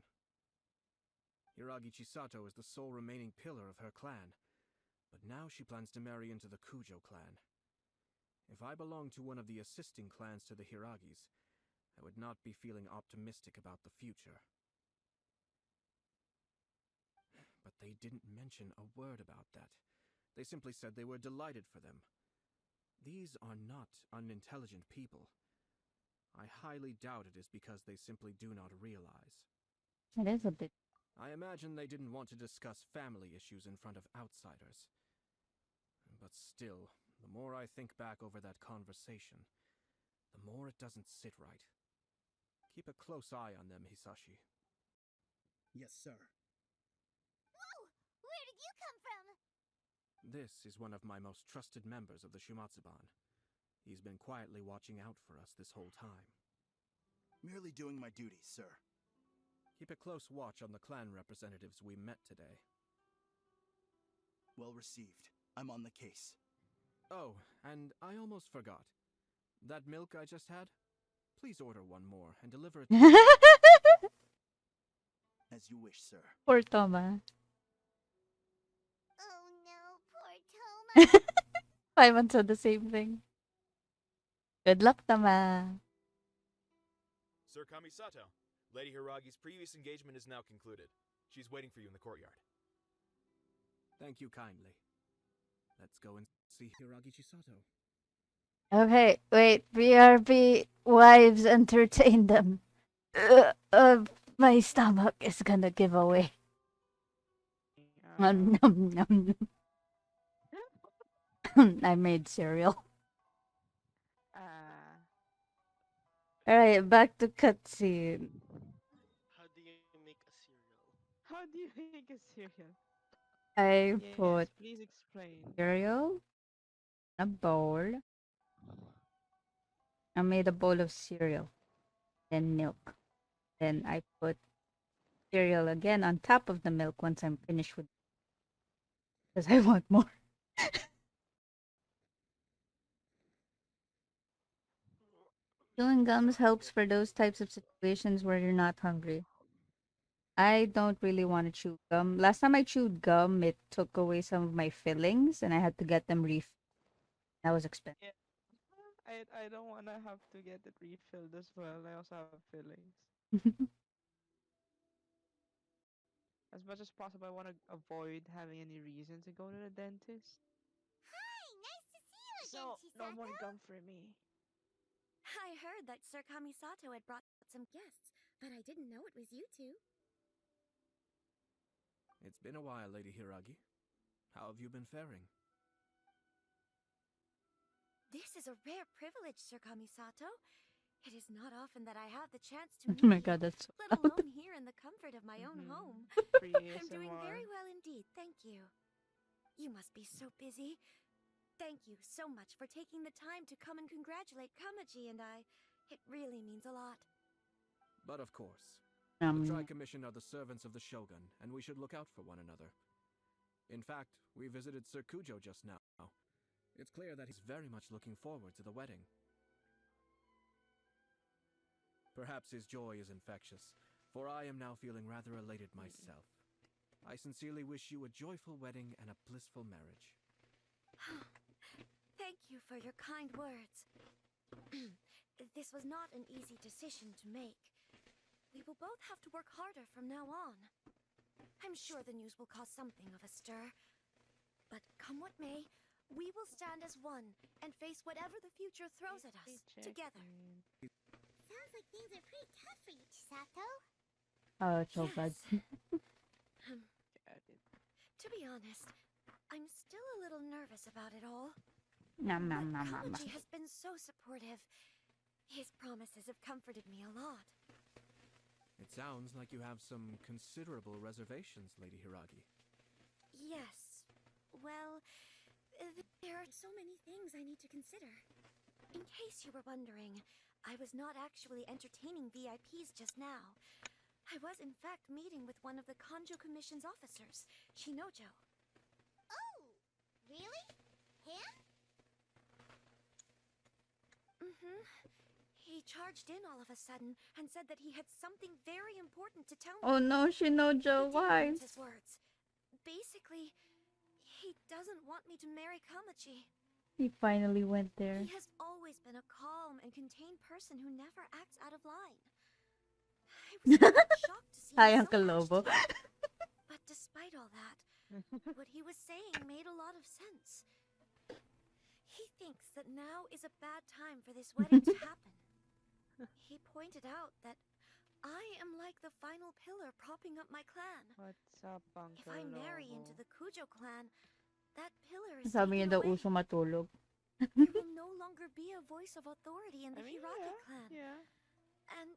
Hiragi Chisato is the sole remaining pillar of her clan, but now she plans to marry into the Kujo clan. If I belonged to one of the assisting clans to the Hiragis, I would not be feeling optimistic about the future. But they didn't mention a word about that. They simply said they were delighted for them. These are not unintelligent people. I highly doubt it is because they simply do not realize. It is a bit. I imagine they didn't want to discuss family issues in front of outsiders. But still, the more I think back over that conversation, the more it doesn't sit right. Keep a close eye on them, Hisashi. Yes, sir. Whoa! Where did you come from? This is one of my most trusted members of the Shumatsuban. He's been quietly watching out for us this whole time. Merely doing my duties, sir. Keep a close watch on the clan representatives we met today. Well received. I'm on the case. Oh, and I almost forgot. That milk I just had? Please order one more and deliver it to me. As you wish, sir. Poor Toma. Oh no, poor Toma. Paimon said the same thing. Good luck, Toma. Sir Kamisato, Lady Hiragi's previous engagement is now concluded. She's waiting for you in the courtyard. Thank you kindly. Let's go and see Hiragi Chisato. Okay, wait. BRB wives entertain them. My stomach is gonna give away. Nom, nom, nom. I made cereal. Alright, back to cutscene. How do you make a cereal? How do you make a cereal? I Yes, put please explain. cereal in a bowl. I made a bowl of cereal, then milk. Then I put cereal again on top of the milk once I'm finished with, because I want more. Chewing gums helps for those types of situations where you're not hungry. I don't really want to chew gum. Last time I chewed gum, it took away some of my fillings, and I had to get them refilled. That was expensive. Yeah. I don't wanna have to get it refilled as well. I also have fillings. As much as possible, I want to avoid having any reason to go to the dentist. Hi, nice to see you again, So, Chisato. no more gum for me. I heard that Sir Kamisato had brought some guests, but I didn't know it was you two. It's been a while, Lady Hiragi. How have you been faring? This is a rare privilege, Sir Kamisato. It is not often that I have the chance to meet Oh my you, god, that's so let loud. alone here in the comfort of my own home. Free I'm doing ASMR. very well indeed, thank you. You must be so busy. Thank you so much for taking the time to come and congratulate Kamaji and I. It really means a lot. But of course, the Tri-Commission are the servants of the Shogun, and we should look out for one another. In fact, we visited Sir Kujo just now. It's clear that he's very much looking forward to the wedding. Perhaps his joy is infectious, for I am now feeling rather elated myself. I sincerely wish you a joyful wedding and a blissful marriage. Thank you for your kind words. This was not an easy decision to make. We will both have to work harder from now on. I'm sure the news will cause something of a stir. But come what may, we will stand as one and face whatever the future throws at us together. Sounds like things are pretty tough for you, Chisato. Oh, it's so bad. To be honest, I'm still a little nervous about it all. Nom nom But nom nom. Kamaji has been so supportive. His promises have comforted me a lot. It sounds like you have some considerable reservations, Lady Hiragi. Yes. Well, there are so many things I need to consider. In case you were wondering, I was not actually entertaining VIPs just now. I was in fact meeting with one of the Kanjo Commission's officers, Shinojo. Oh, really? Him? Mm-hmm. He charged in all of a sudden and said that he had something very important to tell me. Oh no, Shinojo, He didn't why? mince his words. Basically, he doesn't want me to marry Kamaji. He finally went there. He has always been a calm and contained person who never acts out of line. I was somewhat shocked to see Hi, him Uncle so Lobo. agitated. But despite all that, what he was saying made a lot of sense. He thinks that now is a bad time for this wedding to happen. He pointed out that I am like the final pillar propping up my clan. What's up, Uncle If I marry into Lobo? the Kujo clan, that pillar is Sabi niya taken daw away. uso matulog. There will no longer be a voice of authority in the Hiragi clan. Yeah. And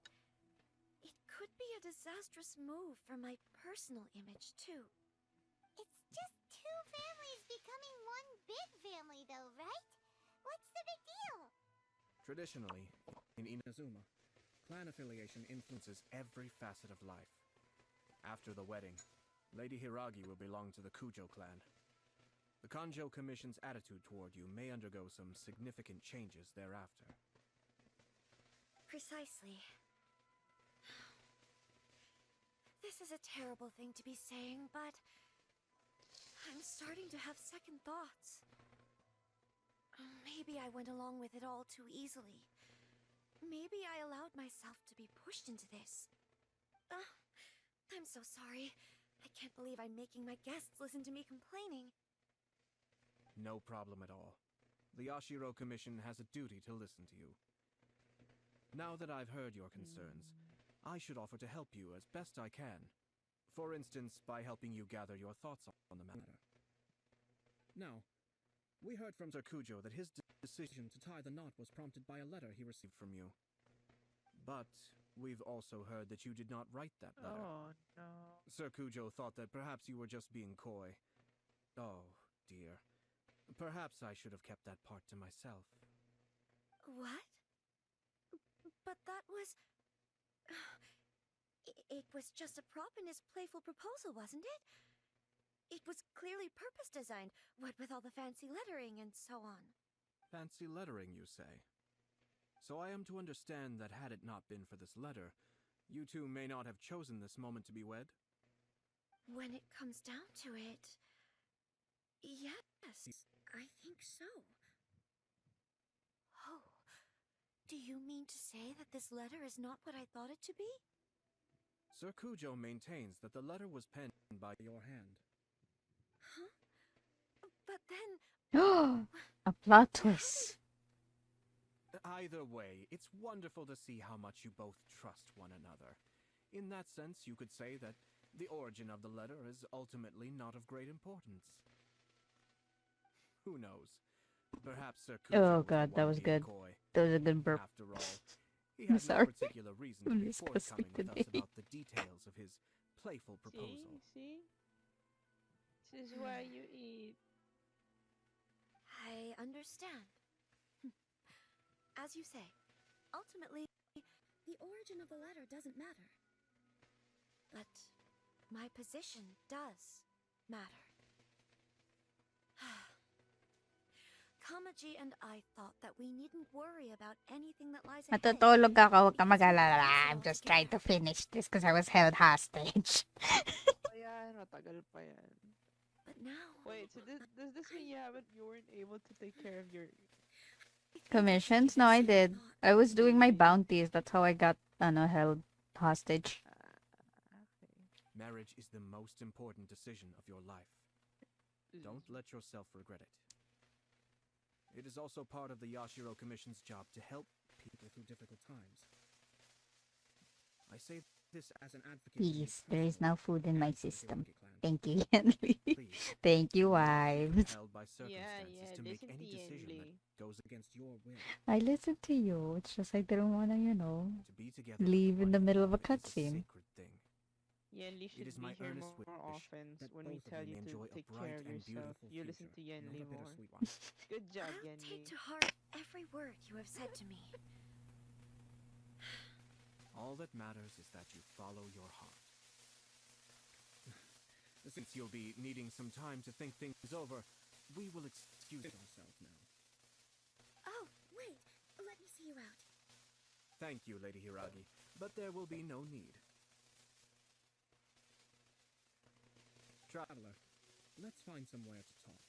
it could be a disastrous move for my personal image, too. It's just two families becoming one big family, though, right? What's the big deal? Traditionally, in Inazuma, clan affiliation influences every facet of life. After the wedding, Lady Hiragi will belong to the Kujo clan. The Kanjo Commission's attitude toward you may undergo some significant changes thereafter. Precisely. This is a terrible thing to be saying, but I'm starting to have second thoughts. Maybe I went along with it all too easily. Maybe I allowed myself to be pushed into this. I'm so sorry. I can't believe I'm making my guests listen to me complaining. No problem at all. The Ashiro Commission has a duty to listen to you. Now that I've heard your concerns, I should offer to help you as best I can. For instance, by helping you gather your thoughts on the matter. Now, we heard from Kujo that his decision to tie the knot was prompted by a letter he received from you. But we've also heard that you did not write that letter. Oh, no. Sir Kujo thought that perhaps you were just being coy. Oh, dear. Perhaps I should have kept that part to myself. What? But that was... It was just a prop in his playful proposal, wasn't it? It was clearly purpose designed, what with all the fancy lettering and so on. Fancy lettering, you say? So I am to understand that had it not been for this letter, you two may not have chosen this moment to be wed? When it comes down to it... Yes, I think so. Oh, do you mean to say that this letter is not what I thought it to be? Sir Kujo maintains that the letter was penned by your hand. Huh? But then... A plot twist. Either way, it's wonderful to see how much you both trust one another. In that sense, you could say that the origin of the letter is ultimately not of great importance. Who knows? Perhaps Sir Kujo Oh was the god, that one was being good. coy. That was a good burp. After all, he I'm had no sorry. particular reason to I'm be disgusting forthcoming with us today. about the details of his playful proposal. See? This is why you eat. I understand. As you say, ultimately, the origin of the letter doesn't matter. But my position does matter. Kamaji and I thought that we needn't worry about anything that lies ahead. Matutulog ako, huwag ka because we mag-alala. could face it I'm all just together. trying to finish this because I was held hostage. Ayan, matagal pa yan. But now? Wait, so does this mean you weren't able to take care of your Commissions? No, I did. I was doing my bounties. That's how I got held hostage. Marriage is the most important decision of your life. Don't let yourself regret it. It is also part of the Yashiro Commission's job to help people through difficult times. I say this as an advocate. Yes, there is now food in my system. Thank you, Henry. Thank you, wives. Held by circumstances to make any decision that goes against your will. I listened to you. It's just I didn't want to, To be together leave in the middle of a is a cutscene. sacred thing. Yenli should It is be my here earnest more wish often that when we both of tell you you may to enjoy a take bright care of and yourself. beautiful You listen to future, not Yenli a more. bittersweet one. Good job, I'll Yenli. take to heart every word you have said to me. All that matters is that you follow your heart. Since you'll be needing some time to think things over, we will excuse ourselves now. Oh, wait. Let me see you out. Thank you, Lady Hiragi, but there will be no need. Traveler, let's find somewhere to talk.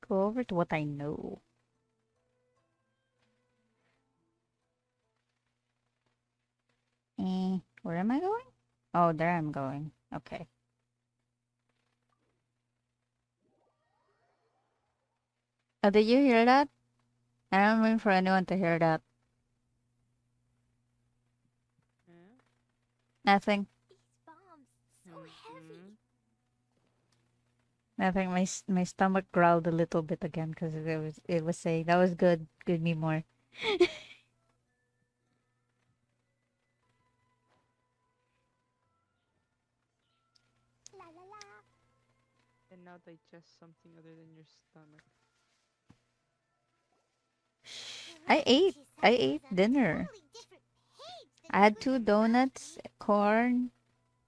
Go over to what I know. Where am I going? Oh, there I'm going. Okay. Oh, did you hear that? I don't mean for anyone to hear that. Nothing. So heavy. Nothing. My stomach growled a little bit again because it was saying that was good. Give me more. La la la. And now digest something other than your stomach. I ate dinner. I had 2 donuts, corn,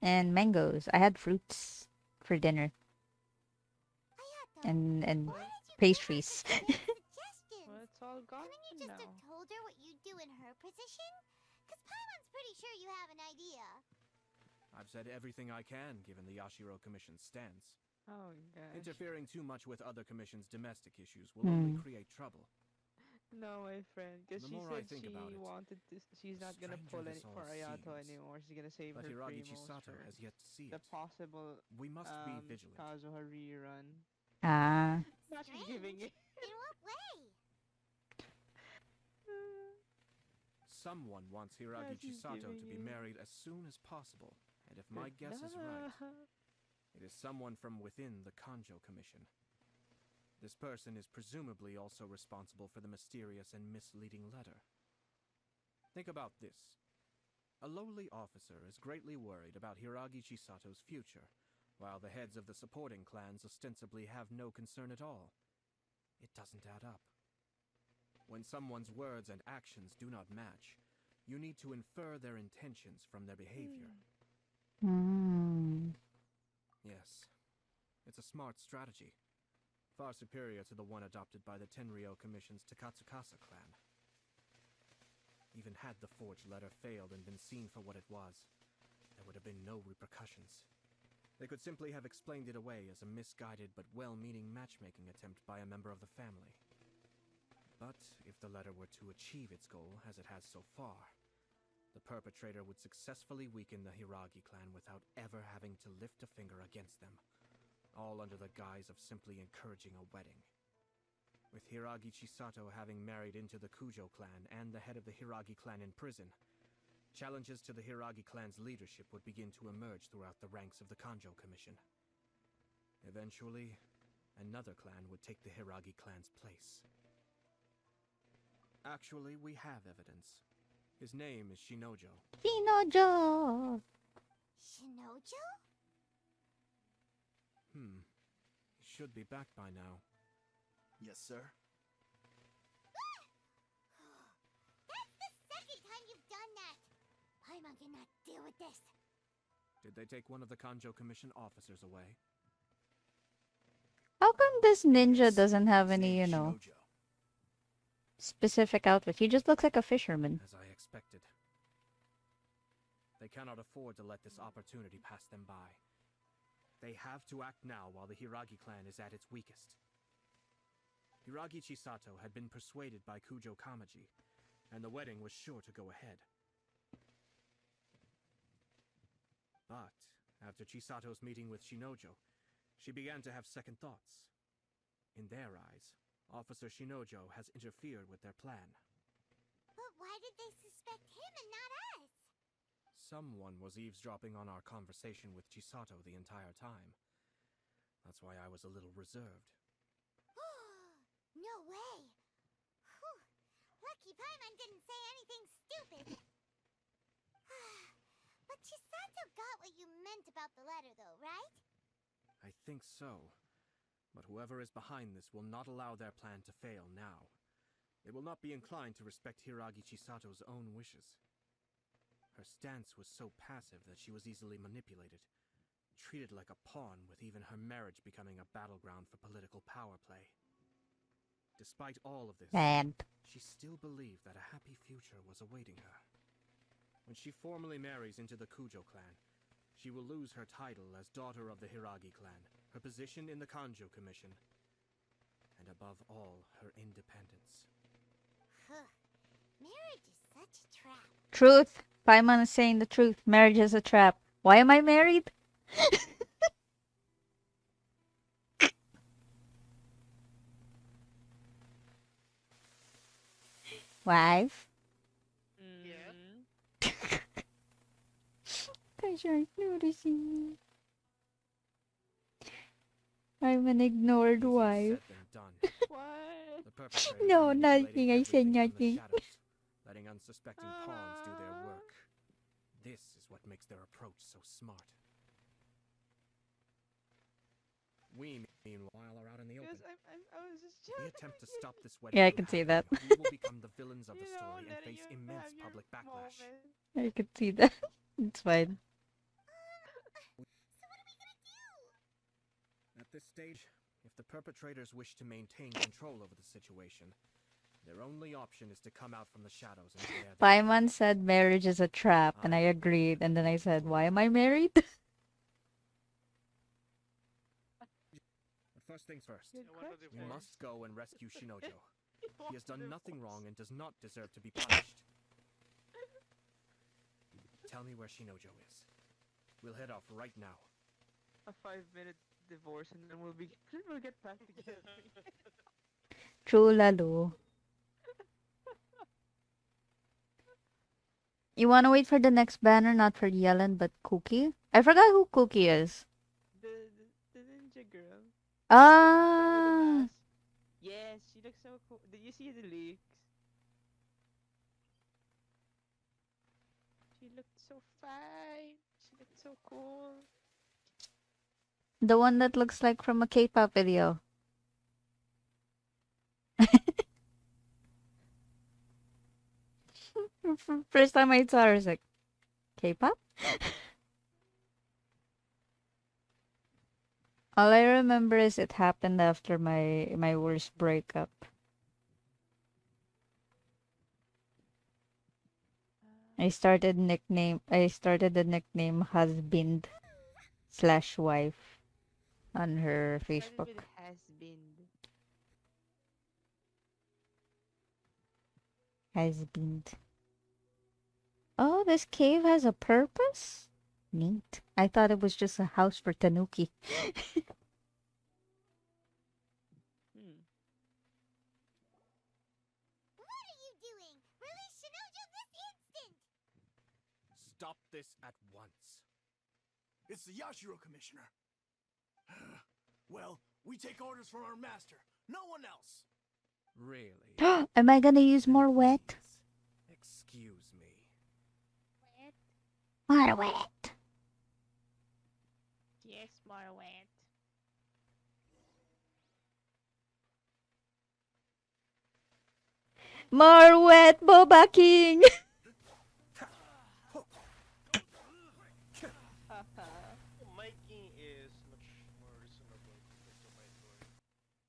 and mangoes. I had fruits for dinner. And pastries. Well, it's all gone Couldn't you just now. have told her what you'd do in her position? Because Paimon's pretty sure you have an idea. I've said everything I can given the Yashiro Commission's stance. Oh, gosh. Interfering too much with other commission's domestic issues will only create trouble. No, my friend, because The she more I said think she about it, wanted this. She's not gonna stranger pull this any for all Ayato seems. anymore. She's gonna save But her Hiragi primos Chisato for has yet to see the it. possible We must be vigilant. Kazuha rerun. Ah. Imagine giving it. In what way? Someone wants Hiragi she's Chisato to be giving you- married as soon as possible, and if my Good guess is right, luck. it is someone from within the Kanjo Commission. This person is presumably also responsible for the mysterious and misleading letter. Think about this. A lowly officer is greatly worried about Hiragi Chisato's future, while the heads of the supporting clans ostensibly have no concern at all. It doesn't add up. When someone's words and actions do not match, you need to infer their intentions from their behavior. Yes, it's a smart strategy, far superior to the one adopted by the Tenryou Commission's Takatsukasa clan. Even had the forged letter failed and been seen for what it was, there would have been no repercussions. They could simply have explained it away as a misguided but well-meaning matchmaking attempt by a member of the family. But if the letter were to achieve its goal, as it has so far, the perpetrator would successfully weaken the Hiragi clan without ever having to lift a finger against them, all under the guise of simply encouraging a wedding. With Hiragi Chisato having married into the Kujo clan and the head of the Hiragi clan in prison, challenges to the Hiragi clan's leadership would begin to emerge throughout the ranks of the Kanjo Commission. Eventually, another clan would take the Hiragi clan's place. Actually, we have evidence. His name is Shinojo. Shinojo! Shinojo? He should be back by now. Yes, sir. That's the second time you've done that! Paimon cannot deal with this. Did they take one of the Kanjo Commission officers away? How come this ninja doesn't have any, specific outfit. He just looks like a fisherman. As I expected. They cannot afford to let this opportunity pass them by. They have to act now while the Hiragi clan is at its weakest. Hiragi Chisato had been persuaded by Kujo Kamaji, and the wedding was sure to go ahead. But, after Chisato's meeting with Shinojo, she began to have second thoughts. In their eyes, Officer Shinojo has interfered with their plan. But why did they suspect him and not us? Someone was eavesdropping on our conversation with Chisato the entire time. That's why I was a little reserved. No way! Whew. Lucky Paimon didn't say anything stupid. But Chisato got what you meant about the letter, though, right? I think so. But whoever is behind this will not allow their plan to fail now. They will not be inclined to respect Hiragi Chisato's own wishes. Her stance was so passive that she was easily manipulated, treated like a pawn, with even her marriage becoming a battleground for political power play. Despite all of this, she still believed that a happy future was awaiting her. When she formally marries into the Kujo clan, she will lose her title as daughter of the Hiragi clan, her position in the Kanjo Commission, and above all, her independence. Marriage is such a trap. Truth. Paimon is saying the truth. Marriage is a trap. Why am I married? Wife? Yeah. Guys aren't noticing me. I'm an ignored wife. What? No, nothing. I said nothing. Letting unsuspecting pawns do their work. This is what makes their approach so smart. We, meanwhile, are out in the open. I was just We joking. attempt to stop this wedding. Yeah, I from can see happening, that. We will become the villains of the You know story and that face you immense have your public backlash. moment. I can see that. It's fine. So what are we gonna do? At this stage, if the perpetrators wish to maintain control over the situation, their only option is to come out from the shadows and bear their Paimon said marriage is a trap, and I agreed. And then I said, why am I married? But first things first, Good we question. must go and rescue Shinojo. He has done nothing wrong and does not deserve to be punished. Tell me where Shinojo is. We'll head off right now. A 5-minute divorce and then we'll get back together. True lalo. You wanna wait for the next banner, not for Yellen, but Cookie? I forgot who Cookie is. The ninja girl. Ah! Yes, she looks so cool. Did you see the leaks? She looked so fine. She looked so cool. The one that looks like from a K-pop video. First time I saw her, I was like, K-pop? All I remember is it happened after my worst breakup. I started the nickname husband / wife on her Facebook. Has been. Husband. Oh, this cave has a purpose? Neat. I thought it was just a house for Tanuki. What are you doing? Release Shinojo this instant! Stop this at once. It's the Yashiro Commissioner. Well, we take orders from our master. No one else. Really? Am I gonna use more wet? Excuse me. More wet. Yes, more wet. More wet, Boba King! My king is much more reasonable compared to my lord.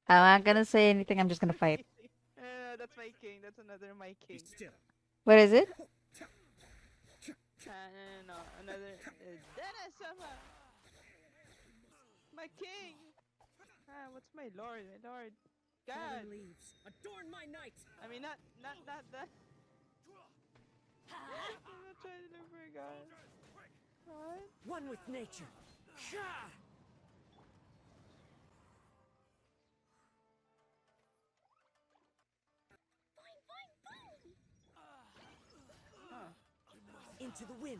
I'm not gonna say anything, I'm just gonna fight. That's my king. That's another my king. What is it? No, another Dennis-sama! My king! What's my lord? My lord. God! Leaves. Adorn my night! I mean, not that. I'm not trying to look for a god. What? One with nature. Into the wind.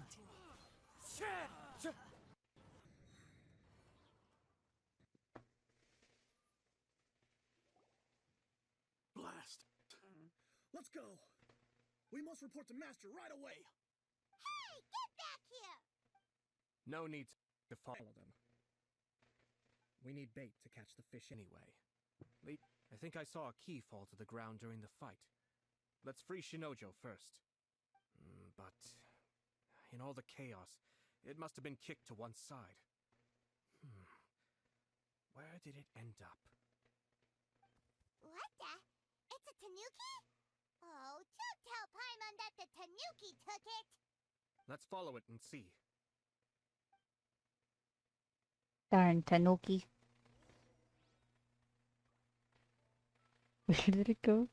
Blast. Let's go. We must report to Master right away. Hey, get back here! No need to follow them. We need bait to catch the fish anyway. I think I saw a key fall to the ground during the fight. Let's free Shinojo first. But in all the chaos, it must have been kicked to one side. Where did it end up? What the? It's a tanuki? Oh, don't tell Paimon that the tanuki took it! Let's follow it and see. Darn Tanuki. Where did it go?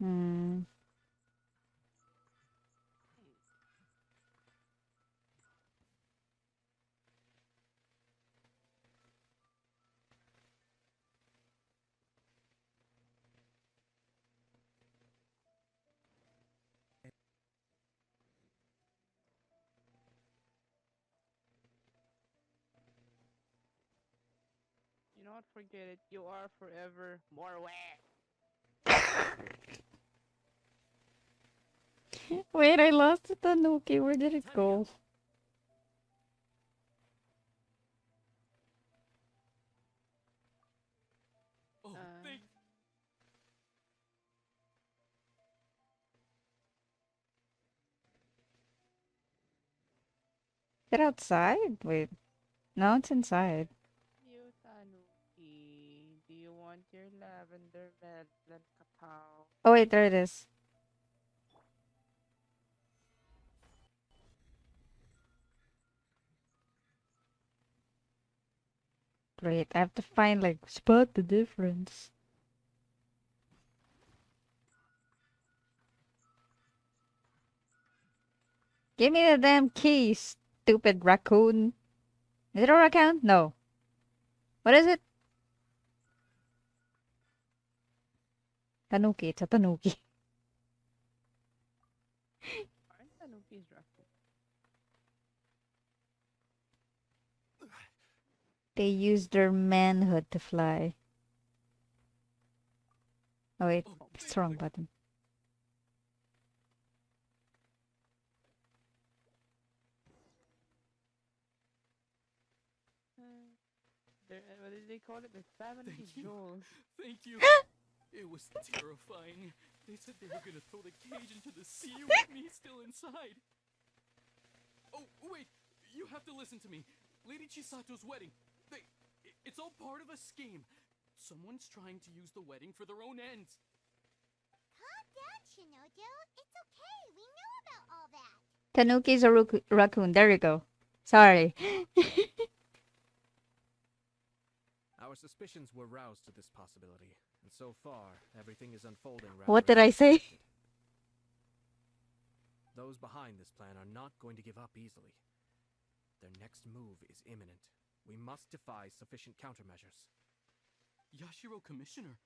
Hmm. You not forget it. You are forever more aware. Wait, I lost the Tanuki. Where did it go? Oh, thank. Is it outside? Wait. No, it's inside. You Tanuki, do you want your lavender melon kapow? Oh, wait, there it is. Great, I have to find, like, spot the difference. Give me the damn key, stupid raccoon. Is it a raccoon? No. What is it? Tanuki, it's a tanuki. Aren't Tanukis raccoon? They use their manhood to fly. Oh wait, it's the wrong button. What did they call it? The 70 jewels. Thank you. It was terrifying. They said they were gonna throw the cage into the sea with me still inside. Oh, wait. You have to listen to me. Lady Chisato's wedding. It's all part of a scheme. Someone's trying to use the wedding for their own ends. Calm down, Shinojo. It's okay. We know about all that. Tanuki's a raccoon. There you go. Sorry. Our suspicions were roused to this possibility, and so far, everything is unfolding rather. What did I say? Those behind this plan are not going to give up easily. Their next move is imminent. We must devise sufficient countermeasures. Yashiro Commissioner,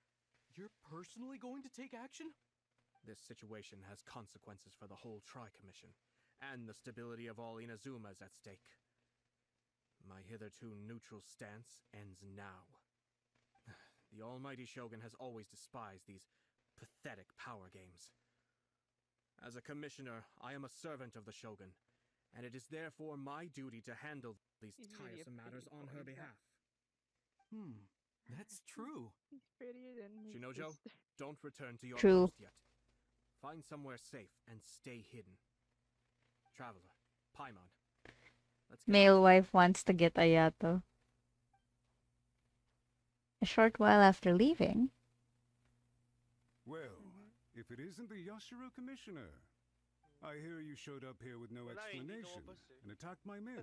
you're personally going to take action? This situation has consequences for the whole Tri-Commission, and the stability of all Inazuma is at stake. My hitherto neutral stance ends now. The almighty Shogun has always despised these pathetic power games. As a commissioner, I am a servant of the Shogun, and it is therefore my duty to handle these tiresome matters on her behalf. That's true. He's prettier than Shinojo, don't return to your True. post yet. Find somewhere safe and stay hidden. Traveler, Paimon, Let's get Male wife wants to get Ayato. A short while after leaving. Well, if it isn't the Yashiro Commissioner. I hear you showed up here with no explanation and attacked my men.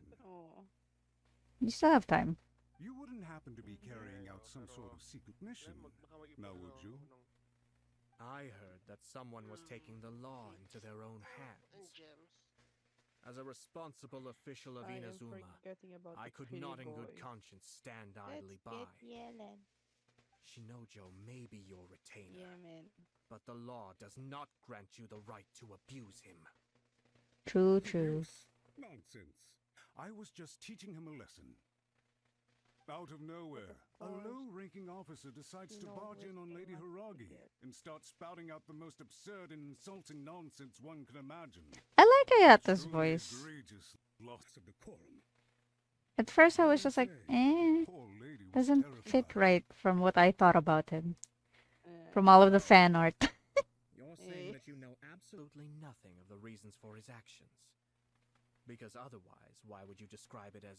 You still have time. You wouldn't happen to be carrying out some sort of secret mission, now would you? I heard that someone was taking the law into their own hands. As a responsible official of I am Inazuma, forgetting about I the could pretty not in good boy. conscience stand idly Let's by. get yelling. Shinojo may be your retainer, Yeah, man. but the law does not grant you the right to abuse him. True, true. Nonsense. I was just teaching him a lesson. Out of nowhere, a low-ranking officer decides to barge in on Lady Hiragi and start spouting out the most absurd and insulting nonsense one can imagine. I like Ayato's Truly voice. egregious loss of decorum. At first I was just like, doesn't fit right from what I thought about him. From all of the fan art. You're saying that you know absolutely nothing of the reasons for his actions. Because otherwise, why would you describe it as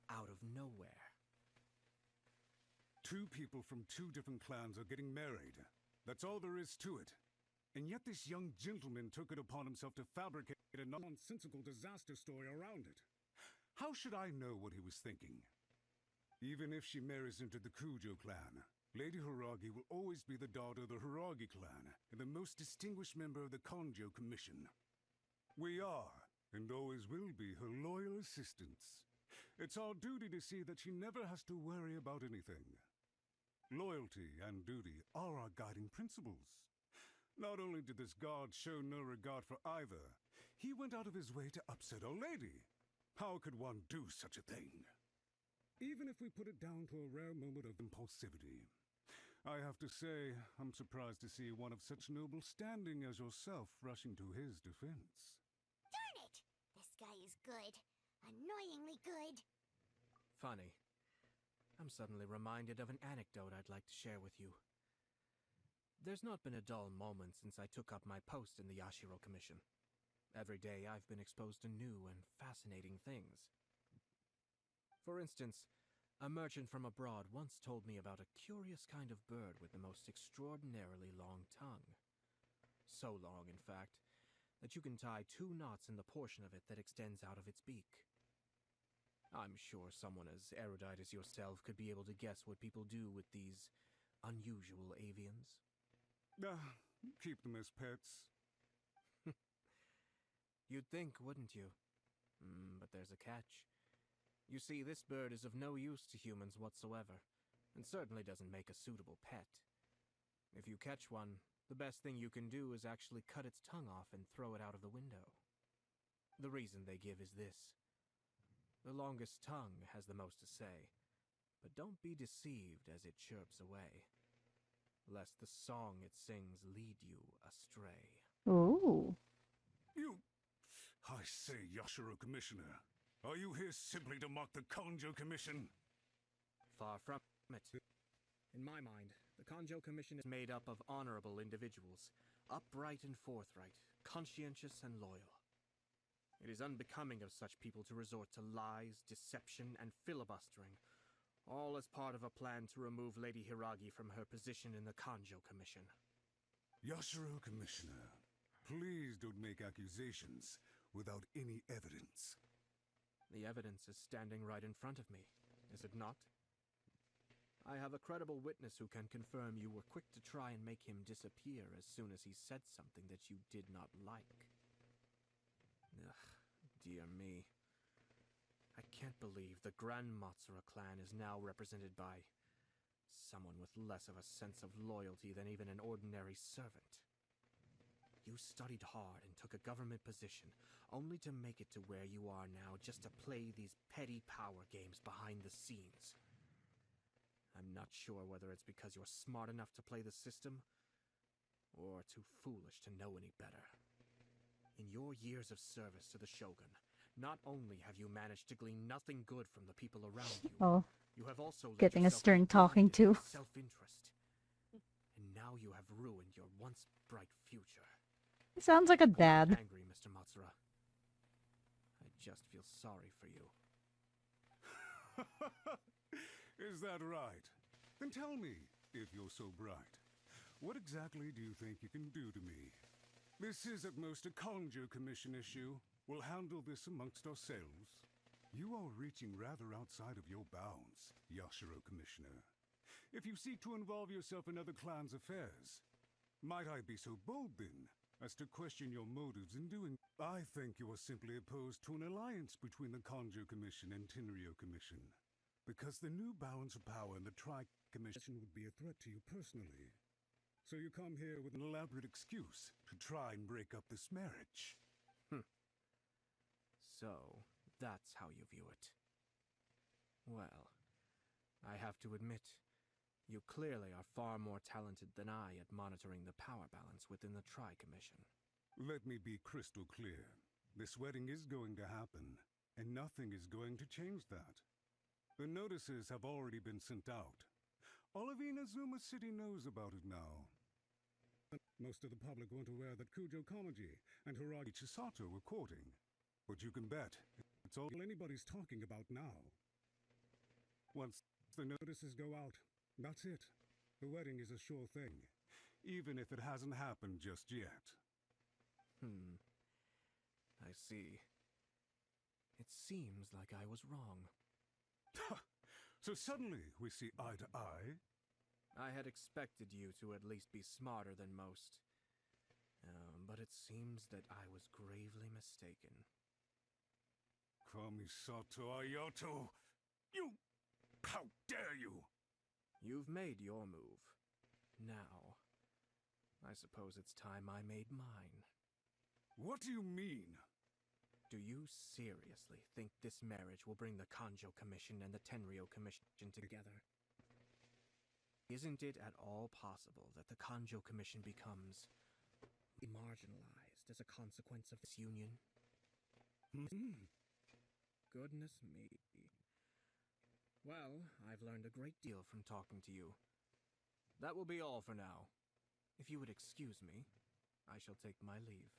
out of nowhere? Two people from two different clans are getting married. That's all there is to it. And yet this young gentleman took it upon himself to fabricate a nonsensical disaster story around it. How should I know what he was thinking? Even if she marries into the Kujo clan, Lady Hiragi will always be the daughter of the Hiragi clan and the most distinguished member of the Kanjo Commission. We are, and always will be, her loyal assistants. It's our duty to see that she never has to worry about anything. Loyalty and duty are our guiding principles. Not only did this guard show no regard for either, he went out of his way to upset our lady. How could one do such a thing? Even if we put it down to a rare moment of impulsivity, I have to say, I'm surprised to see one of such noble standing as yourself rushing to his defense. Darn it! This guy is good. Annoyingly good. Funny. I'm suddenly reminded of an anecdote I'd like to share with you. There's not been a dull moment since I took up my post in the Yashiro Commission. Every day I've been exposed to new and fascinating things. For instance, a merchant from abroad once told me about a curious kind of bird with the most extraordinarily long tongue. So long, in fact, that you can tie 2 knots in the portion of it that extends out of its beak. I'm sure someone as erudite as yourself could be able to guess what people do with these unusual avians. Keep them as pets. You'd think, wouldn't you? But there's a catch. You see, this bird is of no use to humans whatsoever, and certainly doesn't make a suitable pet. If you catch one, the best thing you can do is actually cut its tongue off and throw it out of the window. The reason they give is this. The longest tongue has the most to say, but don't be deceived as it chirps away, lest the song it sings lead you astray. Ooh. I say, Yashiro Commissioner, are you here simply to mock the Kanjo Commission? Far from it. In my mind, the Kanjo Commission is made up of honorable individuals, upright and forthright, conscientious and loyal. It is unbecoming of such people to resort to lies, deception, and filibustering, all as part of a plan to remove Lady Hiragi from her position in the Kanjo Commission. Yashiro Commissioner, please don't make accusations without any evidence. The evidence is standing right in front of me, is it not? I have a credible witness who can confirm you were quick to try and make him disappear as soon as he said something that you did not like. Ugh, dear me. I can't believe the Grand Matsura clan is now represented by someone with less of a sense of loyalty than even an ordinary servant. You studied hard and took a government position, only to make it to where you are now just to play these petty power games behind the scenes. I'm not sure whether it's because you're smart enough to play the system, or too foolish to know any better. In your years of service to the Shogun, not only have you managed to glean nothing good from the people around you, Oh, you have also let getting a yourself stern be talking blinded to. by self-interest. And now you have ruined your once bright future. He sounds like a I'm not dad. angry, Mr. Matsura. I just feel sorry for you. Is that right? Then tell me, if you're so bright, what exactly do you think you can do to me? This is at most a conjure commission issue. We'll handle this amongst ourselves. You are reaching rather outside of your bounds, Yashiro Commissioner. If you seek to involve yourself in other clans' affairs, might I be so bold then as to question your motives in doing? I think you are simply opposed to an alliance between the Conjure Commission and Tenryo Commission, because the new balance of power in the Tri-Commission would be a threat to you personally. So you come here with an elaborate excuse to try and break up this marriage. So, that's how you view it. Well, I have to admit, you clearly are far more talented than I at monitoring the power balance within the Tri-Commission. Let me be crystal clear. This wedding is going to happen, and nothing is going to change that. The notices have already been sent out. All of Inazuma City knows about it now. Most of the public weren't aware that Kujo Kamaji and Hiragi Chisato were courting. But you can bet, it's all anybody's talking about now. Once the notices go out, that's it. The wedding is a sure thing, even if it hasn't happened just yet. I see. It seems like I was wrong. So suddenly we see eye to eye? I had expected you to at least be smarter than most. But it seems that I was gravely mistaken. Kamisato Ayato! You! How dare you! You've made your move. Now, I suppose it's time I made mine. What do you mean? Do you seriously think this marriage will bring the Kanjo Commission and the Tenryo Commission together? Isn't it at all possible that the Kanjo Commission becomes marginalized as a consequence of this union? Goodness me. Well, I've learned a great deal from talking to you. That will be all for now. If you would excuse me, I shall take my leave.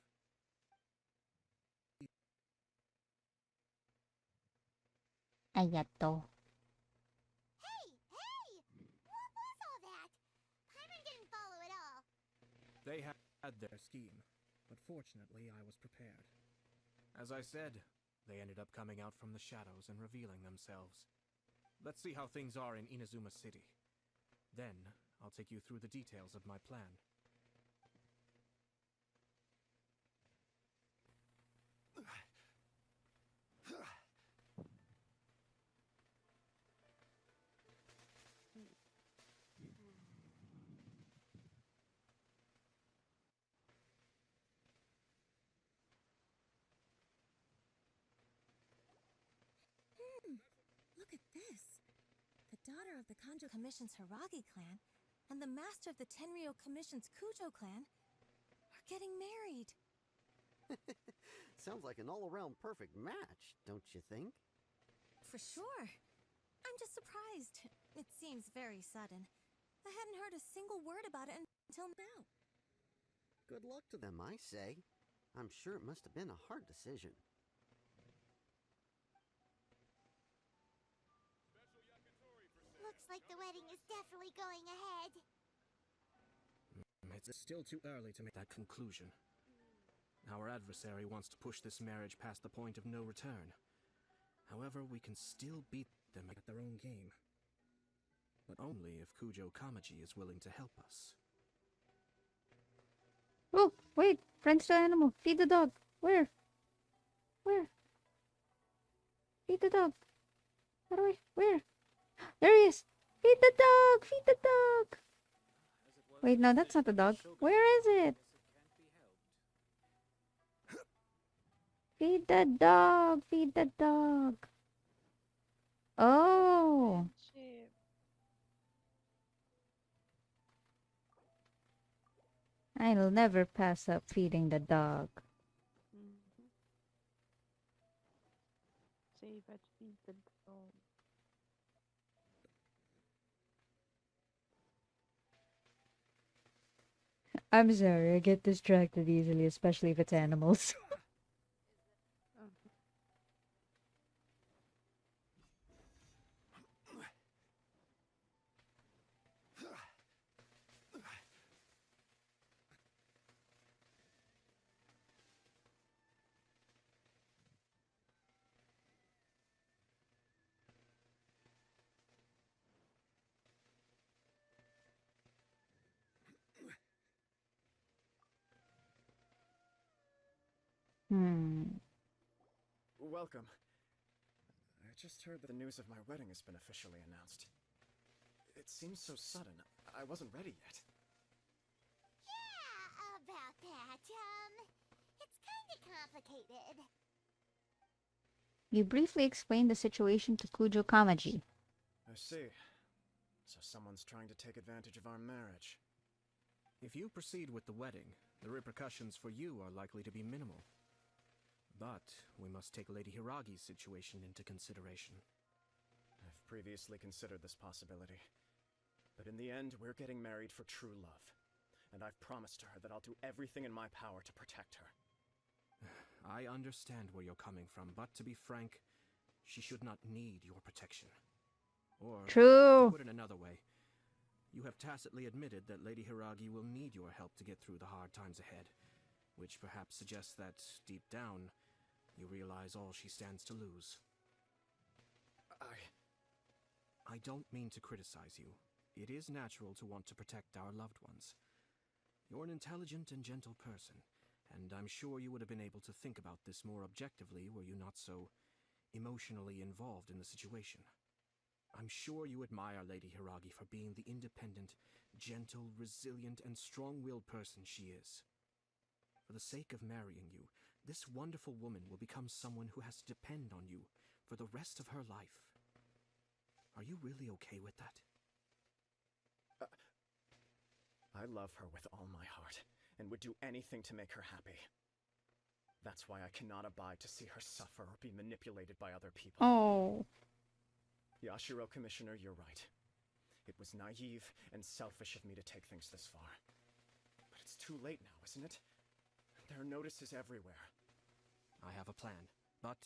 Ayato. Hey! What was all that? Paimon didn't follow at all. They had their scheme, but fortunately I was prepared. As I said, they ended up coming out from the shadows and revealing themselves. Let's see how things are in Inazuma City. Then, I'll take you through the details of my plan. Look at this. The daughter of the Kanjo Commission's Hiragi clan and the master of the Tenryo Commission's Kujo clan are getting married. Sounds like an all-around perfect match, don't you think? For sure. I'm just surprised. It seems very sudden. I hadn't heard a single word about it until now. Good luck to them, I say. I'm sure it must have been a hard decision. Looks like the wedding is definitely going ahead. It's still too early to make that conclusion. Our adversary wants to push this marriage past the point of no return. However, we can still beat them at their own game. But only if Kujo Kamaji is willing to help us. Oh, wait! Friends to animal! Feed the dog! Where? Where? Feed the dog! How do I? Where? There he is! Feed the dog! Feed the dog! Wait, no, that's not the dog. Where is it? Feed the dog! Feed the dog! Oh! I'll never pass up feeding the dog. Save at feed the dog. I'm sorry, I get distracted easily, especially if it's animals. Welcome. I just heard that the news of my wedding has been officially announced. It seems so sudden. I wasn't ready yet. Yeah, about that. It's kinda complicated. You briefly explained the situation to Kujo Kamaji. I see. So someone's trying to take advantage of our marriage. If you proceed with the wedding, the repercussions for you are likely to be minimal. But we must take Lady Hiragi's situation into consideration. I've previously considered this possibility. But in the end, we're getting married for true love. And I've promised her that I'll do everything in my power to protect her. I understand where you're coming from, but to be frank, she should not need your protection. Or, True. to put it another way, you have tacitly admitted that Lady Hiragi will need your help to get through the hard times ahead, which perhaps suggests that, deep down, you realize all she stands to lose. I don't mean to criticize you. It is natural to want to protect our loved ones. You're an intelligent and gentle person, and I'm sure you would have been able to think about this more objectively were you not so emotionally involved in the situation. I'm sure you admire Lady Hiragi for being the independent, gentle, resilient, and strong-willed person she is. For the sake of marrying you, this wonderful woman will become someone who has to depend on you for the rest of her life. Are you really okay with that? I love her with all my heart, and would do anything to make her happy. That's why I cannot abide to see her suffer or be manipulated by other people. Oh. Yashiro, Commissioner, you're right. It was naive and selfish of me to take things this far. But it's too late now, isn't it? There are notices everywhere. I have a plan, but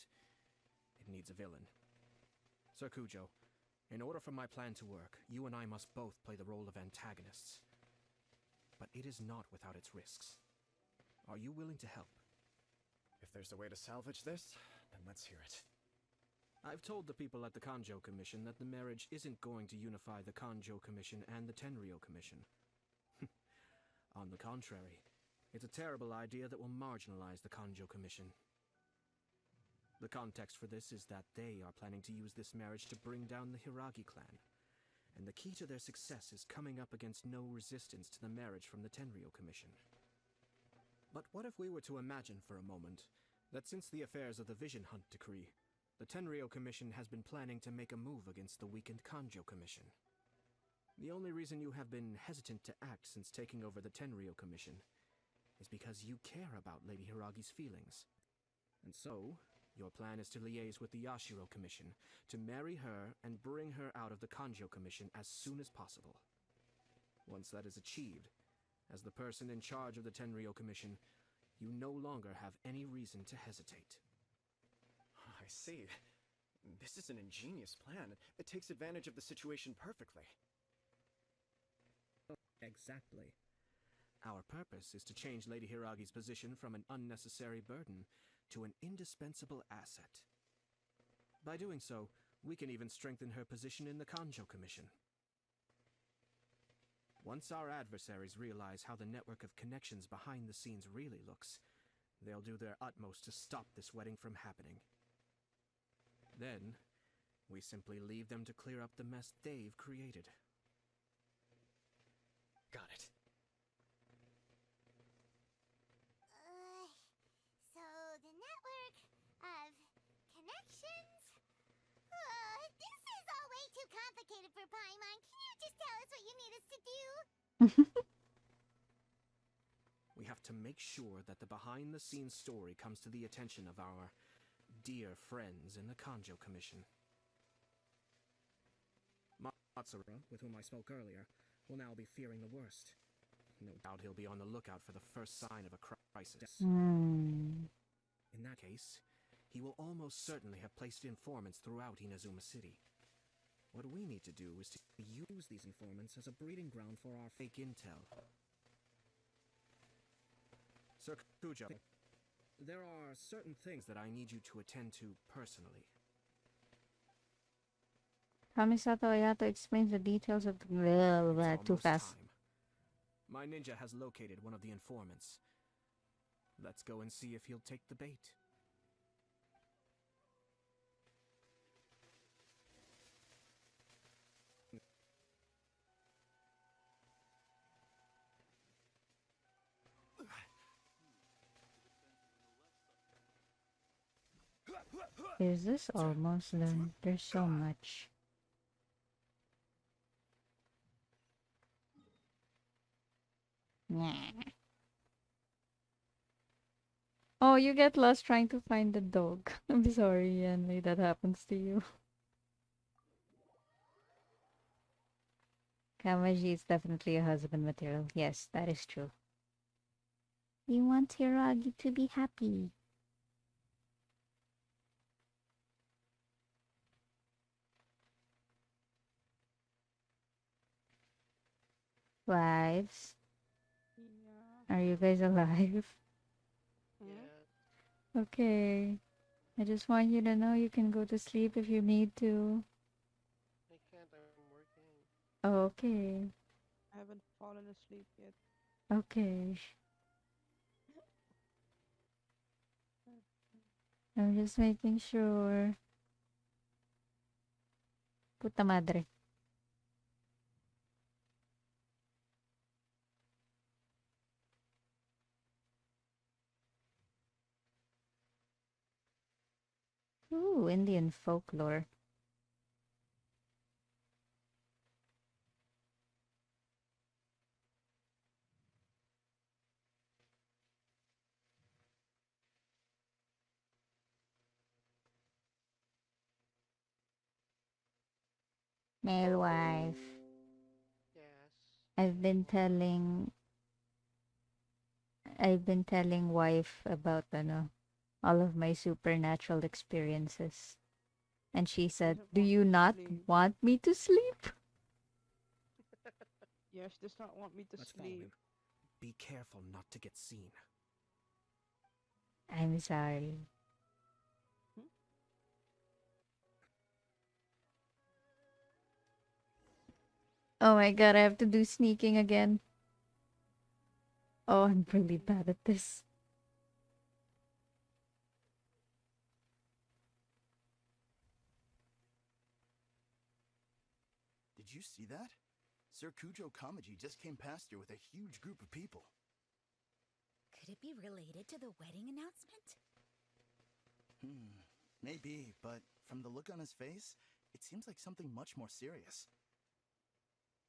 it needs a villain. Sir Kujo, in order for my plan to work, you and I must both play the role of antagonists. But it is not without its risks. Are you willing to help? If there's a way to salvage this, then let's hear it. I've told the people at the Kanjo Commission that the marriage isn't going to unify the Kanjo Commission and the Tenryou Commission. On the contrary, it's a terrible idea that will marginalize the Kanjo Commission. The context for this is that they are planning to use this marriage to bring down the Hiragi clan. And the key to their success is coming up against no resistance to the marriage from the Tenryou Commission. But what if we were to imagine for a moment that since the affairs of the Vision Hunt Decree, the Tenryou Commission has been planning to make a move against the weakened Kanjo Commission. The only reason you have been hesitant to act since taking over the Tenryou Commission is because you care about Lady Hiragi's feelings. And so, your plan is to liaise with the Yashiro Commission to marry her and bring her out of the Kanjo Commission as soon as possible. Once that is achieved, as the person in charge of the Tenryou Commission, you no longer have any reason to hesitate. I see. This is an ingenious plan. It takes advantage of the situation perfectly. Exactly. Our purpose is to change Lady Hiragi's position from an unnecessary burden to an indispensable asset. By doing so, we can even strengthen her position in the Kanjo Commission. Once our adversaries realize how the network of connections behind the scenes really looks, they'll do their utmost to stop this wedding from happening. Then, we simply leave them to clear up the mess they've created. Got it. So the network of connections? This is all way too complicated for Paimon. Can you just tell us what you need us to do? We have to make sure that the behind-the-scenes story comes to the attention of our dear friends in the Kanjo Commission. Matsura, with whom I spoke earlier, will now be fearing the worst. No doubt he'll be on the lookout for the first sign of a crisis. In that case, he will almost certainly have placed informants throughout Inazuma City. What we need to do is to use these informants as a breeding ground for our fake intel. Sir Kujo, there are certain things that I need you to attend to personally. Kamisato Ayato explains the details of the... Too Almost fast. time. My ninja has located one of the informants. Let's go and see if he'll take the bait. Is this almost done? There's so much. Nah. Oh, you get lost trying to find the dog. I'm sorry, Yanley, that happens to you. Kamaji is definitely a husband material. Yes, that is true. You want Hiragi to be happy. Wives, Yeah. are you guys alive? Yeah. Okay. I just want you to know you can go to sleep if you need to. I can't, I'm working. Okay. I haven't fallen asleep yet. Okay. I'm just making sure. Puta madre. Ooh, Indian folklore. Male wife. Yes. I've been telling wife about all of my supernatural experiences. And she She said, doesn't "Do want you me to not sleep. want me to sleep?" Yeah, she does not want me to Let's follow sleep. him. Be careful not to get seen. I'm sorry. Oh my god, I have to do sneaking again. Oh, I'm really bad at this. Did you see that? Sir Kujo Kamaji just came past here with a huge group of people. Could it be related to the wedding announcement? Maybe, but from the look on his face, it seems like something much more serious.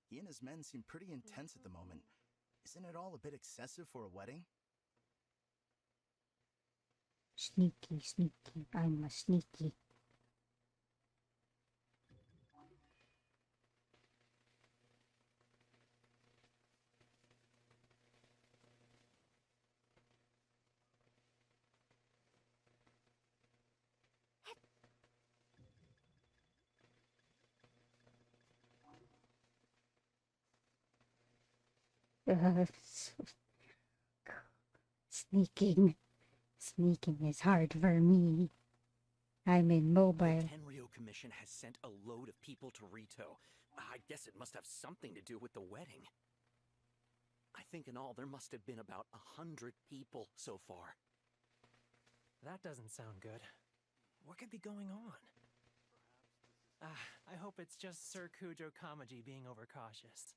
He and his men seem pretty intense at the moment. Isn't it all a bit excessive for a wedding? Sneaky, sneaky. I'm a sneaky. Sneaking. Sneaking is hard for me. I'm in The mobile. Tenryo Commission has sent a load of people to Rito. I guess it must have something to do with the wedding. I think in all there must have been about 100 people so far. That doesn't sound good. What could be going on? I hope it's just Sir Kujo Kamaji being overcautious.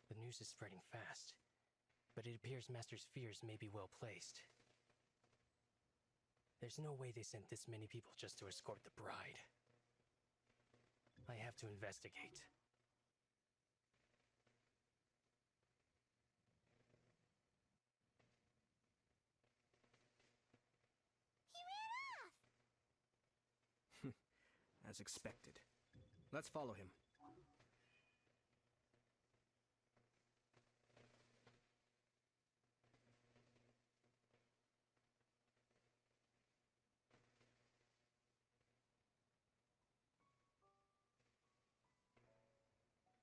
The news is spreading fast, but it appears Master's fears may be well placed. There's no way they sent this many people just to escort the bride. I have to investigate. As expected. Let's follow him.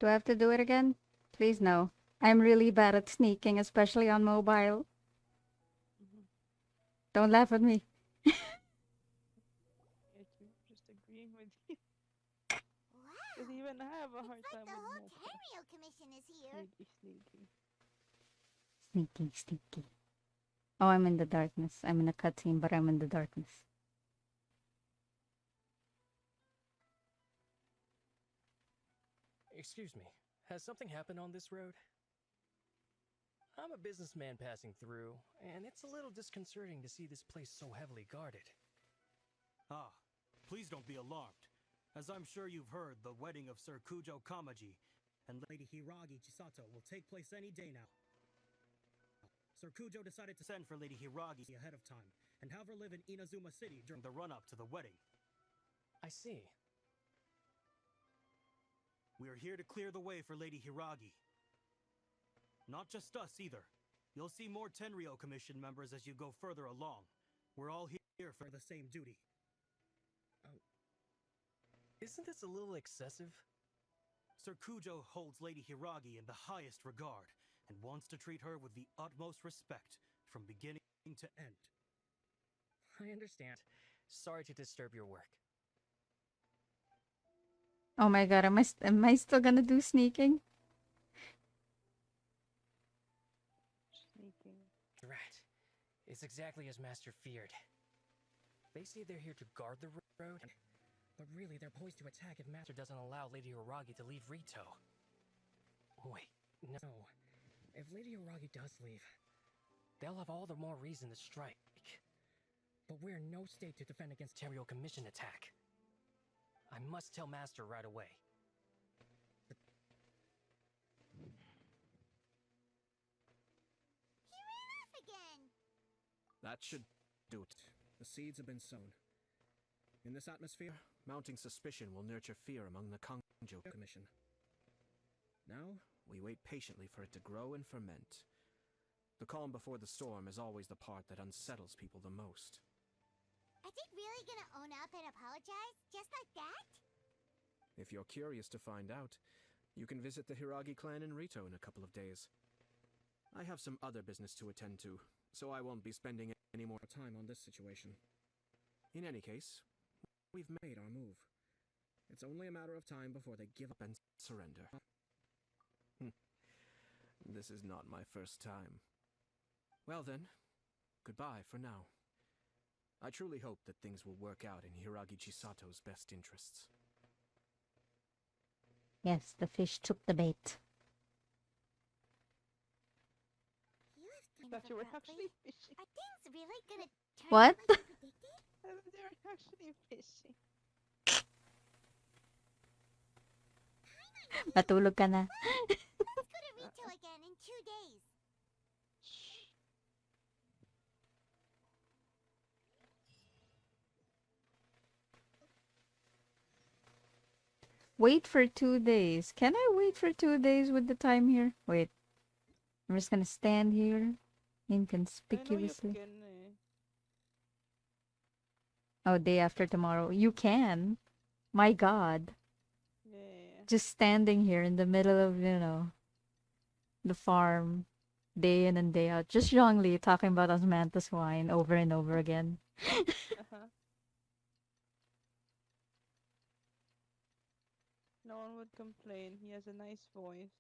Do I have to do it again? Please no. I'm really bad at sneaking, especially on mobile. Don't laugh at me. Just agreeing with you. Because even I have a hard It's like time the with whole Mocha. Tenryo Commission is here. Sneaky. Sneaky, sneaky. Oh, I'm in the darkness. I'm in a cutscene, but I'm in the darkness. Excuse me, has something happened on this road? I'm a businessman passing through, and it's a little disconcerting to see this place so heavily guarded. Ah, please don't be alarmed. As I'm sure you've heard, the wedding of Sir Kujo Kamaji and Lady Hiragi Chisato will take place any day now. Sir Kujo decided to send for Lady Hiragi ahead of time and have her live in Inazuma City during the run-up to the wedding. I see. We are here to clear the way for Lady Hiragi. Not just us either. You'll see more Tenryo Commission members as you go further along. We're all here for the same duty. Isn't this a little excessive? Sir Kujo holds Lady Hiragi in the highest regard and wants to treat her with the utmost respect from beginning to end. I understand. Sorry to disturb your work. Oh my god, am I still gonna do sneaking? Drat. It's exactly as Master feared. They say they're here to guard the road, but really they're poised to attack if Master doesn't allow Lady Hiragi to leave Rito. Wait, no. If Lady Hiragi does leave, they'll have all the more reason to strike. But we're in no state to defend against Tenryo Commission attack. I must tell Master right away. He ran off again. That should do it. The seeds have been sown. In this atmosphere, mounting suspicion will nurture fear among the Kanjo Commission. Now, we wait patiently for it to grow and ferment. The calm before the storm is always the part that unsettles people the most. Are they really gonna own up and apologize? Just like that? If you're curious to find out, you can visit the Hiragi clan in Rito in a couple of days. I have some other business to attend to, so I won't be spending any more time on this situation. In any case, we've made our move. It's only a matter of time before they give up and surrender. This is not my first time. Well then, goodbye for now. I truly hope that things will work out in Hiragi Chisato's best interests. Yes, the fish took the bait. Thought you were actually fishing. Are things really gonna turn What? out like you predicted? They were actually fishing. Matulog ka na. Let's go to Rito again in 2 days. Wait for 2 days. Can I wait for 2 days with the time here? Wait. I'm just gonna stand here inconspicuously. Oh, day after tomorrow. You can. My god. Yeah. Just standing here in the middle of, the farm, day in and day out. Just Zhongli talking about osmanthus wine over and over again. No one would complain. He has a nice voice.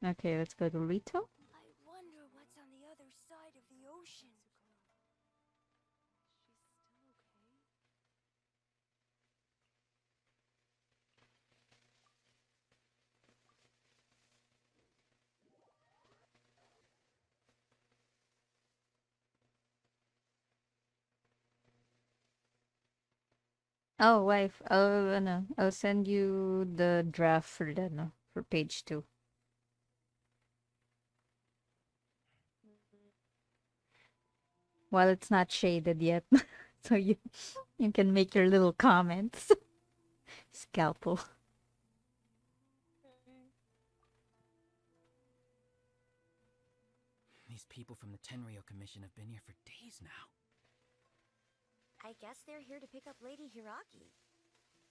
Okay, let's go to Rito. I wonder what's on the other side of the ocean. Oh, wife. Oh, no. I'll send you the draft for the, for page 2. Well, it's not shaded yet, so you can make your little comments. Scalpel. These people from the Tenryo Commission have been here for days now. I guess they're here to pick up Lady Hiragi.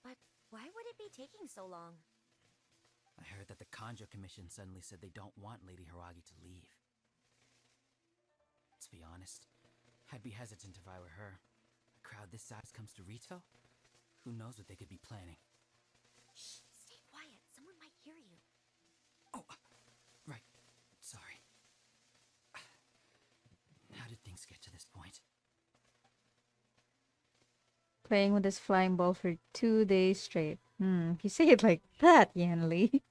But why would it be taking so long? I heard that the Kanjo Commission suddenly said they don't want Lady Hiragi to leave. To be honest, I'd be hesitant if I were her. A crowd this size comes to Rito? Who knows what they could be planning? Shh, stay quiet. Someone might hear you. Oh, right. Sorry. How did things get to this point? Playing with this flying ball for 2 days straight. You say it like that, Yanli.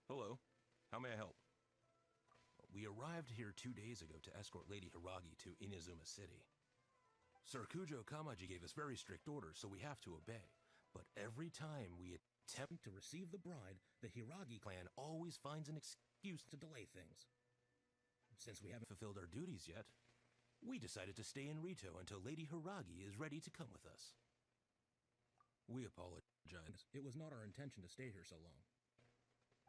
Hello. How may I help? We arrived here 2 days ago to escort Lady Hiragi to Inazuma City. Sir Kujo Kamaji gave us very strict orders, so we have to obey. But every time we attempt to receive the bride, the Hiragi clan always finds an excuse to delay things. Since we haven't fulfilled our duties yet, we decided to stay in Rito until Lady Hiragi is ready to come with us. We apologize. It was not our intention to stay here so long.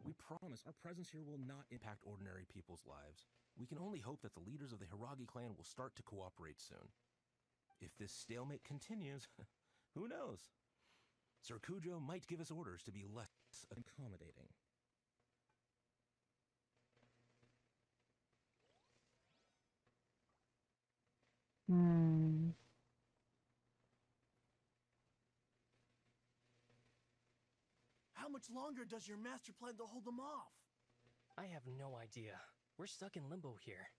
We promise our presence here will not impact ordinary people's lives. We can only hope that the leaders of the Hiragi clan will start to cooperate soon. If this stalemate continues, who knows? Sir Kujo might give us orders to be less accommodating. How much longer does your master plan to hold them off? I have no idea. We're stuck in limbo here.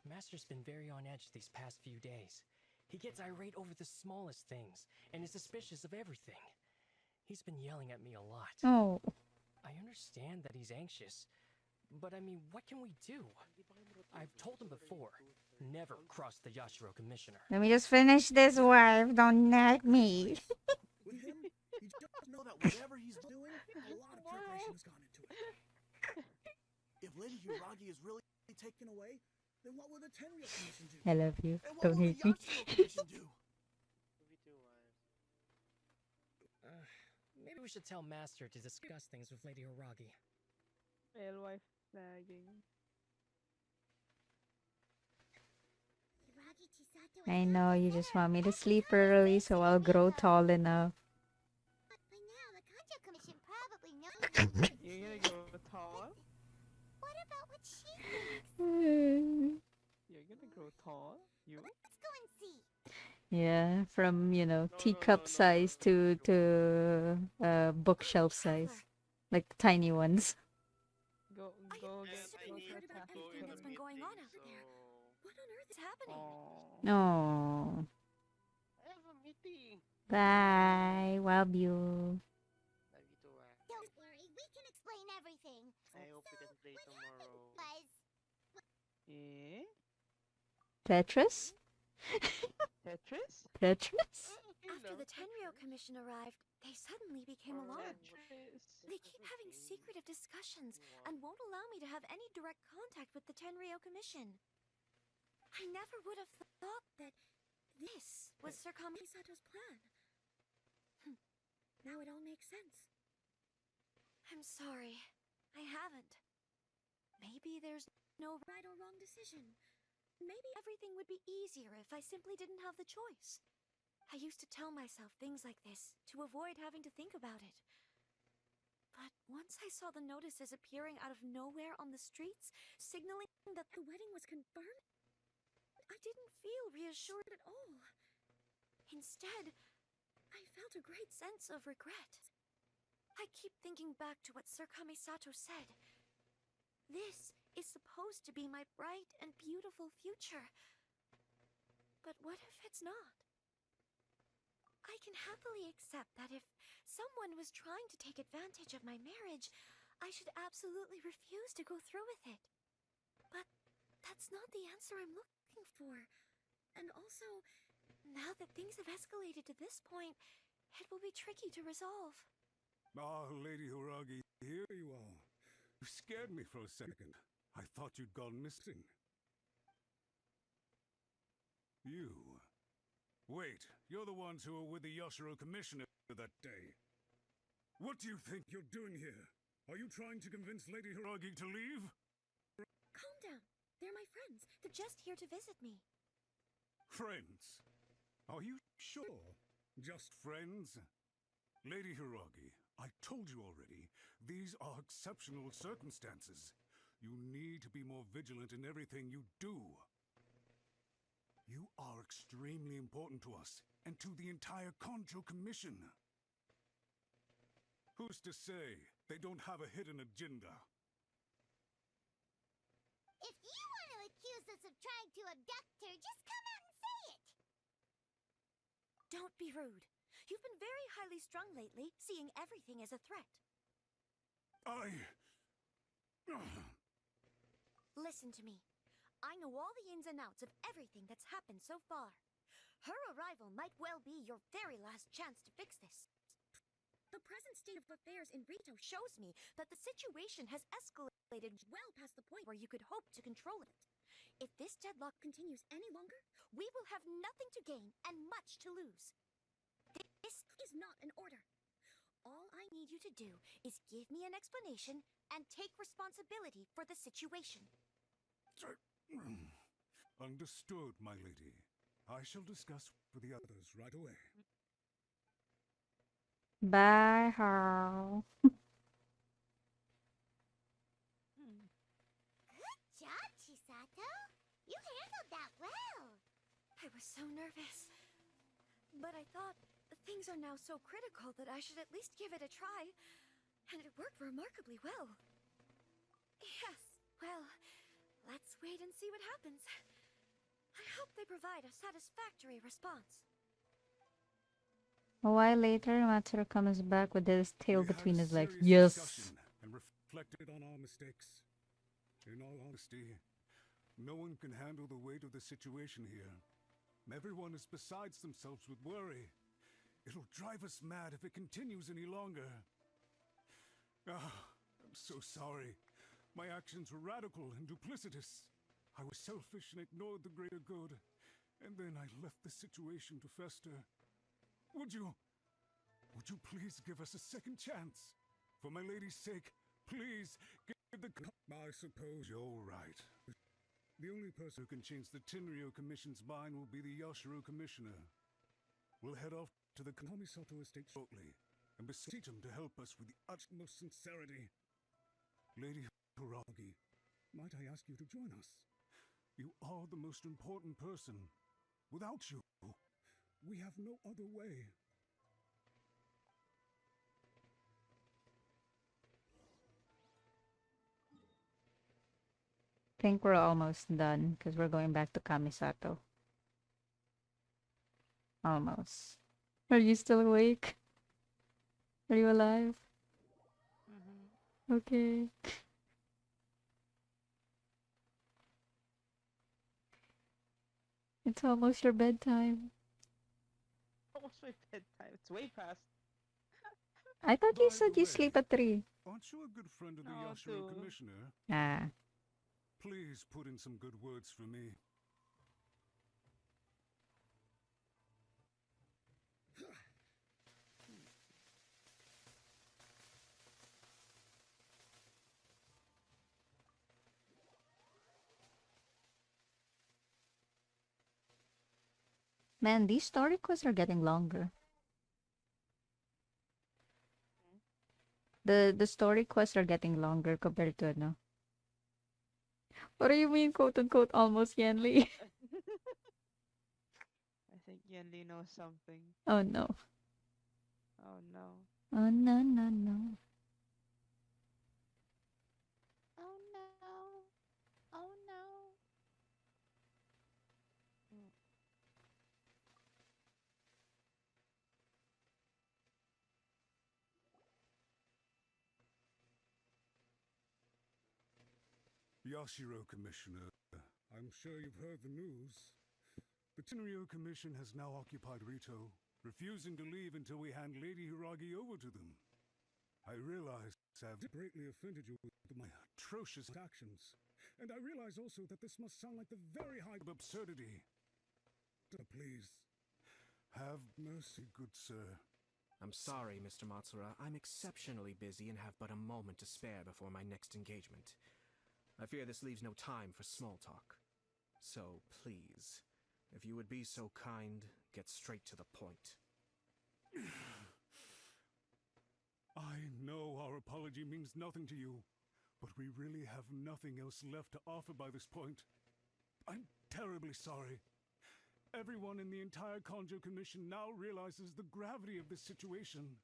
Master's been very on edge these past few days. He gets irate over the smallest things, and is suspicious of everything. He's been yelling at me a lot. Oh. I understand that he's anxious, but I mean, what can we do? I've told him before, never cross the Yashiro Commissioner. Let me just finish this, wife. Don't nag me. With him, you just know that whatever he's doing, a lot of preparation has gone into it. If Lady Hiragi is really taken away, then what will the Tenryo Commission do? I love you. And what Don't will hate the me. Yashiro Commission do? Maybe we should tell Master to discuss things with Lady Hiragi. Alewife nagging. I know you just want me to sleep early so I'll grow tall enough. By now, the Kanjo Commission probably knows. You're gonna go tall? What about what she thinks? You're gonna grow tall? You? Let's go and see. Yeah, from, teacup size to bookshelf size. Like tiny ones. Go get Everything that's been going on out there. What on earth is happening? Oh. I have a meeting. Bye. Love you. Don't worry, we can explain everything. I hope we can play tomorrow. Eh? Tetris? Tetris? Tetris? After the Tenryo Commission arrived, they suddenly became alarmed. They keep having secretive discussions and won't allow me to have any direct contact with the Tenryo Commission. I never would have thought that this was Sir Kamisato's plan. Now it all makes sense. I'm sorry. I haven't. Maybe there's no right or wrong decision. Maybe everything would be easier if I simply didn't have the choice. I used to tell myself things like this to avoid having to think about it. But once I saw the notices appearing out of nowhere on the streets, signaling that the wedding was confirmed, I didn't feel reassured at all. Instead, I felt a great sense of regret. I keep thinking back to what Sir Kamisato said. This is supposed to be my bright and beautiful future. But what if it's not? I can happily accept that if someone was trying to take advantage of my marriage, I should absolutely refuse to go through with it. But that's not the answer I'm looking for. And also, now that things have escalated to this point, it will be tricky to resolve. Ah, Lady Hiragi, here you are. You scared me for a second. I thought you'd gone missing. You. Wait, you're the ones who were with the Yashiro Commissioner that day. What do you think you're doing here? Are you trying to convince Lady Hiragi to leave? Calm down. They're my friends. They're just here to visit me. Friends? Are you sure? Just friends? Lady Hiragi, I told you already, these are exceptional circumstances. You need to be more vigilant in everything you do. You are extremely important to us, and to the entire Konjo Commission. Who's to say they don't have a hidden agenda? If you want to accuse us of trying to abduct her, just come out and say it! Don't be rude. You've been very highly strung lately, seeing everything as a threat. Listen to me. I know all the ins and outs of everything that's happened so far. Her arrival might well be your very last chance to fix this. The present state of affairs in Rito shows me that the situation has escalated well past the point where you could hope to control it. If this deadlock continues any longer, we will have nothing to gain and much to lose. This is not an order. All I need you to do is give me an explanation and take responsibility for the situation. Understood, my lady. I shall discuss with the others right away. Bye, Harl. Good job, Chisato. You handled that well. I was so nervous. But I thought things are now so critical that I should at least give it a try. And it worked remarkably well. Yes, well, let's wait and see what happens. I hope they provide a satisfactory response. A while later, Matsuru comes back with his tail We had between a his legs. serious Yes! discussion and reflected on our mistakes. In all honesty, no one can handle the weight of the situation here. Everyone is besides themselves with worry. It'll drive us mad if it continues any longer. I'm so sorry. My actions were radical and duplicitous. I was selfish and ignored the greater good. And then I left the situation to fester. Would you please give us a second chance? For my lady's sake, please give the... I suppose you're right. The only person who can change the Tenryo Commission's mind will be the Yashiro Commissioner. We'll head off to the Kamisato estate shortly and beseech him to help us with the utmost sincerity. Lady Hiragi, might I ask you to join us? You are the most important person. Without you, we have no other way. Think we're almost done because we're going back to Kamisato. Almost. Are you still awake? Are you alive? Okay. It's almost your bedtime. Almost my bedtime. It's way past. I thought you said you sleep at 3. Aren't you a good friend of the No, Yashiro dude. Commissioner? Ah. Please put in some good words for me. Man, these story quests are getting longer. The story quests are getting longer compared to no. What do you mean, quote unquote, almost Yanli? I think Yenli knows something. Oh no. Oh no. Oh no no no. Oh no. Oh no. Yashiro Commissioner, I'm sure you've heard the news. The Tenryo Commission has now occupied Rito, refusing to leave until we hand Lady Hiragi over to them. I realize I've greatly offended you with my atrocious actions, and I realize also that this must sound like the very height of absurdity. Please, have mercy, good sir. I'm sorry, Mr. Matsura. I'm exceptionally busy and have but a moment to spare before my next engagement. I fear this leaves no time for small talk. So, please, if you would be so kind, get straight to the point. I know our apology means nothing to you, but we really have nothing else left to offer by this point. I'm terribly sorry. Everyone in the entire Kanjo Commission now realizes the gravity of this situation.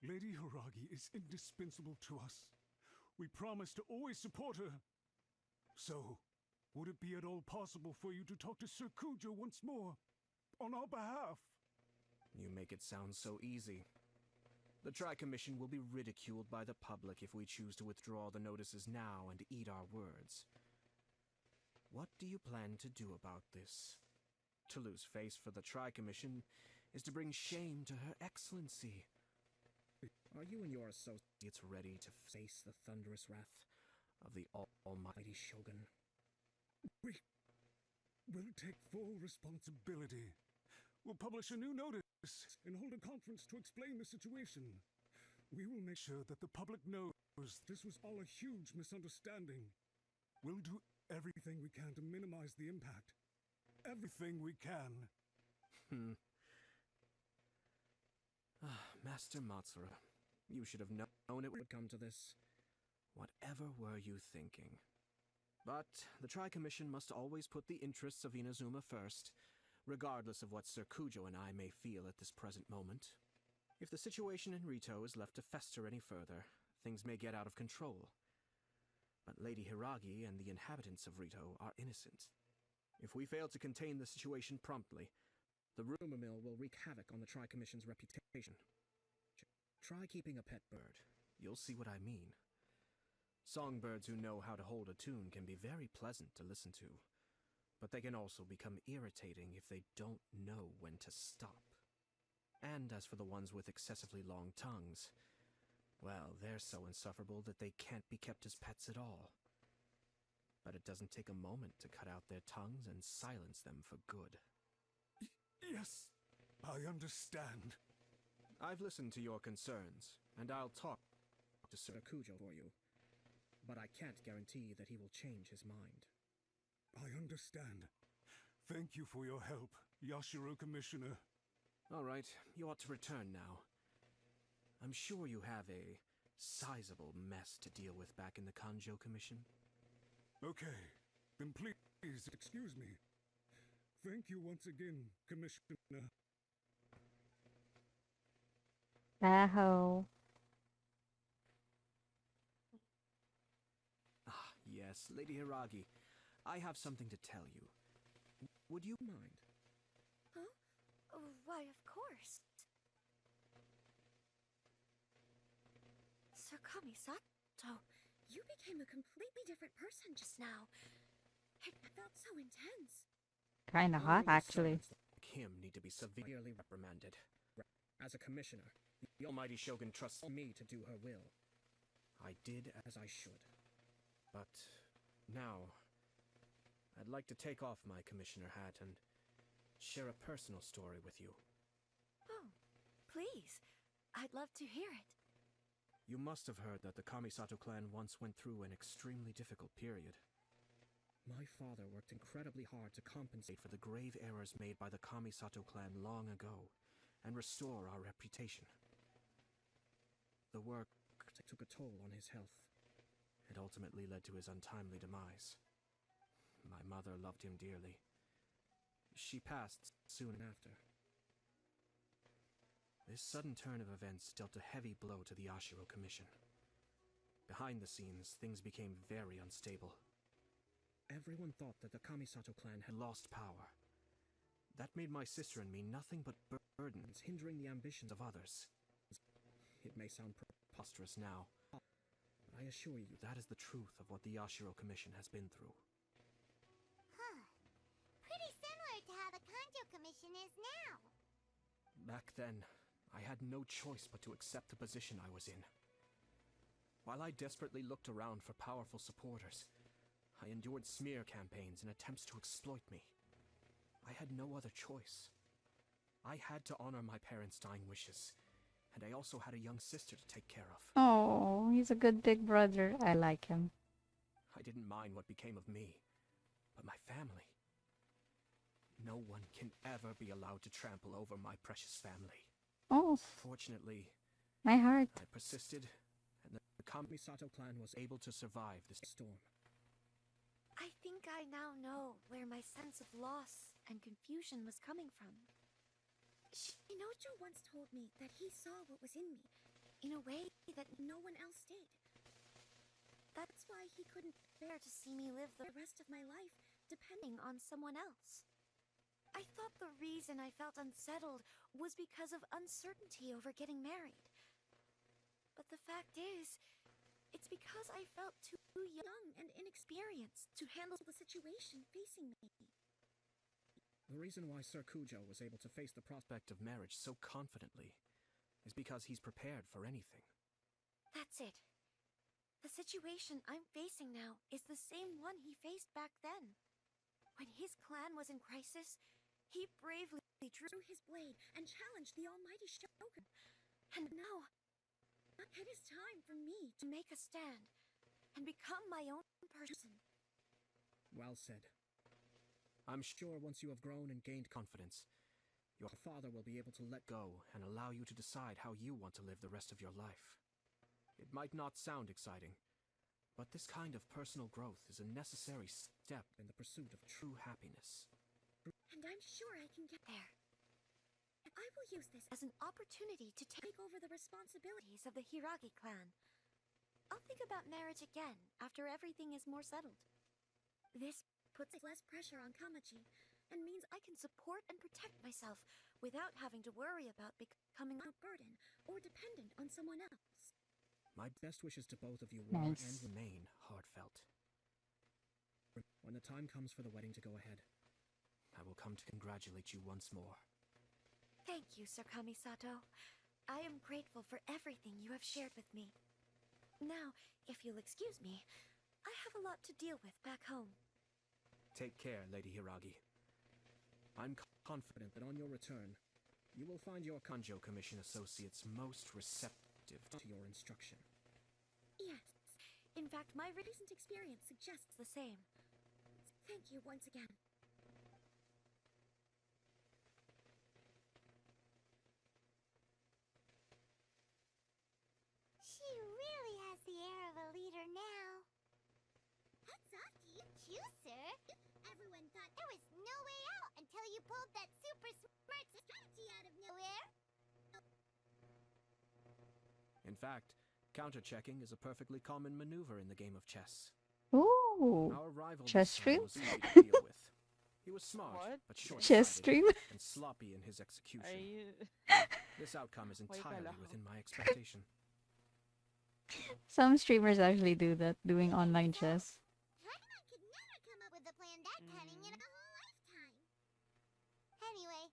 Lady Hiragi is indispensable to us. We promise to always support her. So, would it be at all possible for you to talk to Sir Kujo once more, on our behalf? You make it sound so easy. The Tri-Commission will be ridiculed by the public if we choose to withdraw the notices now and eat our words. What do you plan to do about this? To lose face for the Tri-Commission is to bring shame to Her Excellency. Are you and your associates ready to face the thunderous wrath of the almighty Shogun? We will take full responsibility. We'll publish a new notice and hold a conference to explain the situation. We will make sure that the public knows this was all a huge misunderstanding. We'll do everything we can to minimize the impact. Everything we can. Master Matsura, you should have known it would come to this. Whatever were you thinking? But the Tri-Commission must always put the interests of Inazuma first, regardless of what Sir Kujo and I may feel at this present moment. If the situation in Rito is left to fester any further, things may get out of control. But Lady Hiragi and the inhabitants of Rito are innocent. If we fail to contain the situation promptly, the rumor mill will wreak havoc on the Tri-Commission's reputation. Try keeping a pet bird. You'll see what I mean. Songbirds who know how to hold a tune can be very pleasant to listen to, but they can also become irritating if they don't know when to stop. And as for the ones with excessively long tongues, well, they're so insufferable that they can't be kept as pets at all. But it doesn't take a moment to cut out their tongues and silence them for good. Yes, I understand. I've listened to your concerns, and I'll talk to Sir Kujo for you. But I can't guarantee that he will change his mind. I understand. Thank you for your help, Yashiro Commissioner. All right, you ought to return now. I'm sure you have a sizable mess to deal with back in the Kanjo Commission. Okay, then please excuse me. Thank you once again, Commissioner. Aho. Yes, Lady Hiragi, I have something to tell you. Would you mind? Huh? Why, of course. Sir Kamisato, you became a completely different person just now. It felt so intense. Kinda hot, actually. Like him need to be severely reprimanded. As a commissioner, the almighty Shogun trusts me to do her will. I did as I should. But now, I'd like to take off my commissioner hat and share a personal story with you. Oh, please. I'd love to hear it. You must have heard that the Kamisato clan once went through an extremely difficult period. My father worked incredibly hard to compensate for the grave errors made by the Kamisato clan long ago and restore our reputation. The work took a toll on his health. It ultimately led to his untimely demise. My mother loved him dearly. She passed soon after. This sudden turn of events dealt a heavy blow to the Yashiro Commission. Behind the scenes, things became very unstable. Everyone thought that the Kamisato clan had lost power. That made my sister and me nothing but burdens, hindering the ambitions of others. It may sound preposterous now, but I assure you that is the truth of what the Yashiro Commission has been through. Huh. Pretty similar to how the Kanjo Commission is now. Back then, I had no choice but to accept the position I was in. While I desperately looked around for powerful supporters, I endured smear campaigns and attempts to exploit me. I had no other choice. I had to honor my parents' dying wishes, and I also had a young sister to take care of. Oh, he's a good big brother. I like him. I didn't mind what became of me, but my family. No one can ever be allowed to trample over my precious family. Oh, Fortunately, my heart. I persisted, and the Kamisato clan was able to survive this storm. I think I now know where my sense of loss and confusion was coming from. Shinojo once told me that he saw what was in me, in a way that no one else did. That's why he couldn't bear to see me live the rest of my life depending on someone else. I thought the reason I felt unsettled was because of uncertainty over getting married. But the fact is, it's because I felt too young and inexperienced to handle the situation facing me. The reason why Sir Kujo was able to face the prospect of marriage so confidently is because he's prepared for anything. That's it. The situation I'm facing now is the same one he faced back then. When his clan was in crisis, he bravely drew his blade and challenged the almighty Shogun. And now, it is time for me to make a stand and become my own person. Well said. I'm sure once you have grown and gained confidence, your father will be able to let go and allow you to decide how you want to live the rest of your life. It might not sound exciting, but this kind of personal growth is a necessary step in the pursuit of true happiness. And I'm sure I can get there. I will use this as an opportunity to take over the responsibilities of the Hiragi clan. I'll think about marriage again after everything is more settled. This puts less pressure on Kamaji and means I can support and protect myself without having to worry about becoming a burden or dependent on someone else. My best wishes to both of you were and remain heartfelt. When the time comes for the wedding to go ahead, I will come to congratulate you once more. Thank you, Sir Kamisato. I am grateful for everything you have shared with me. Now, if you'll excuse me, I have a lot to deal with back home. Take care, Lady Hiragi. I'm confident that on your return, you will find your Kanjo Commission associates most receptive to your instruction. Yes. In fact, my recent experience suggests the same. Thank you once again. She really has the air of a leader now. Hats off to you too, sir. Everyone thought there was no way out until you pulled that super smart strategy out of nowhere. In fact, counter-checking is a perfectly common maneuver in the game of chess. Ooh. Our rival Chess this time stream? was easy to deal with. He was smart, but Chess short-sighted stream? and sloppy in his execution. Ay, This outcome is Why entirely pala? within my expectation. Some streamers actually do that, doing online chess. Paimon could never come up with a plan that cunning in a whole lifetime. Anyway,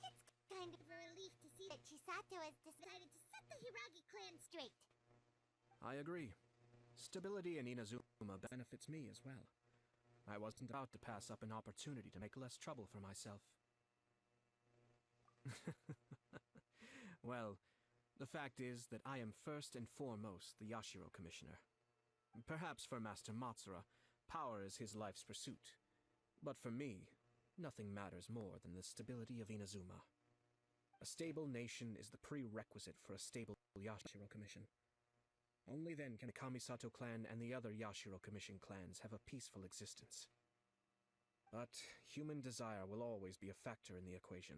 it's kind of a relief to see that Chisato has decided to set the Hiragi clan straight. I agree. Stability in Inazuma benefits me as well. I wasn't about to pass up an opportunity to make less trouble for myself. Well, the fact is that I am first and foremost the Yashiro Commissioner. Perhaps for Master Matsura, power is his life's pursuit. But for me, nothing matters more than the stability of Inazuma. A stable nation is the prerequisite for a stable Yashiro Commission. Only then can the Kamisato clan and the other Yashiro Commission clans have a peaceful existence. But human desire will always be a factor in the equation.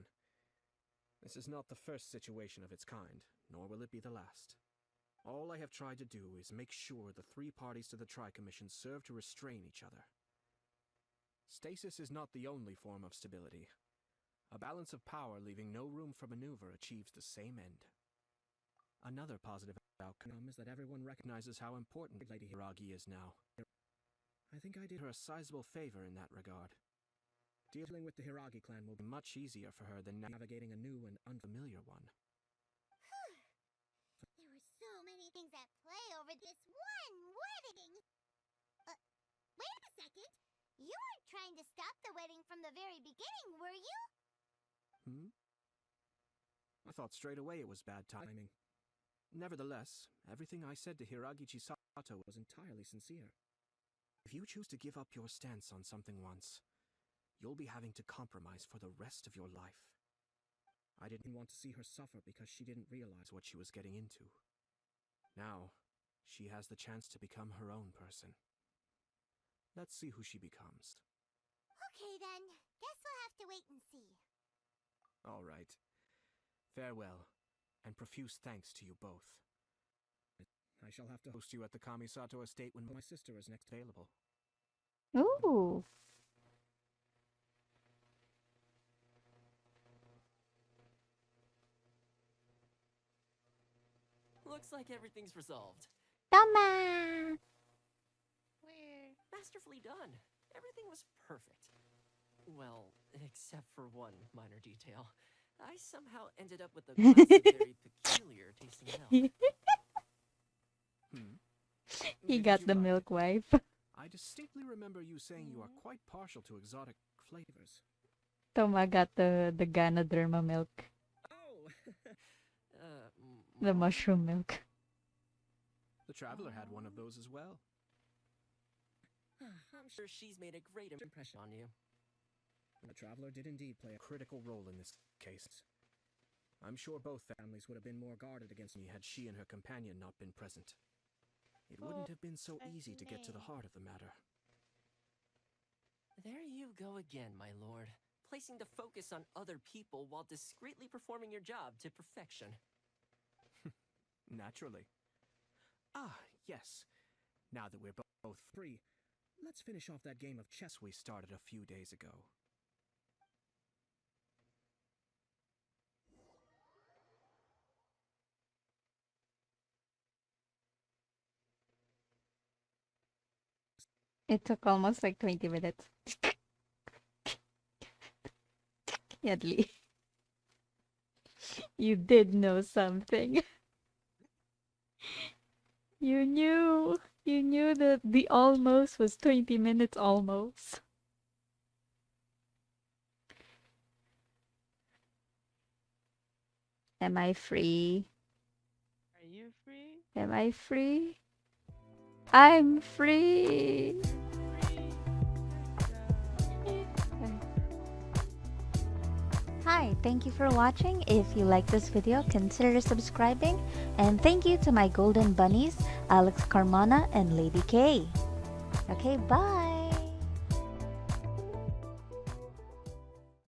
This is not the first situation of its kind, nor will it be the last. All I have tried to do is make sure the three parties to the Tri-Commission serve to restrain each other. Stasis is not the only form of stability. A balance of power leaving no room for maneuver achieves the same end. Another positive outcome is that everyone recognizes how important Lady Hiragi is now. I think I did her a sizable favor in that regard. Dealing with the Hiragi clan will be much easier for her than navigating a new and unfamiliar one. There were so many things at play over this one wedding. Wait a second. You weren't trying to stop the wedding from the very beginning, were you? I thought straight away it was bad timing, Nevertheless, everything I said to Hiragi Chisato was entirely sincere. If you choose to give up your stance on something once, you'll be having to compromise for the rest of your life. I didn't want to see her suffer because she didn't realize what she was getting into. Now, she has the chance to become her own person. Let's see who she becomes. Okay then, guess we'll have to wait and see. All right. Farewell, and profuse thanks to you both. I shall have to host you at the Kamisato estate when my sister is next available. Ooh. Looks like everything's resolved. Toma! Masterfully done. Everything was perfect. Well, except for one minor detail. I somehow ended up with a glass of very peculiar tasting milk. He got the milk wife. I distinctly remember you saying you are quite partial to exotic flavors. Toma got the Ganoderma milk. Oh! The mushroom milk. The Traveler had one of those as well. I'm sure she's made a great impression on you. The Traveler did indeed play a critical role in this case. I'm sure both families would have been more guarded against me had she and her companion not been present. It wouldn't have been so easy to get to the heart of the matter. There you go again, my lord. Placing the focus on other people while discreetly performing your job to perfection. Naturally. Ah, yes. Now that we're both free, let's finish off that game of chess we started a few days ago. It took almost like 20 minutes. Yadli. You did know something. You knew that the almost was 20 minutes almost. Am I free? Are you free? Am I free? I'm free! Hi, thank you for watching. If you like this video, consider subscribing. And thank you to my golden bunnies, Alex Carmona and Lady K. Okay, bye!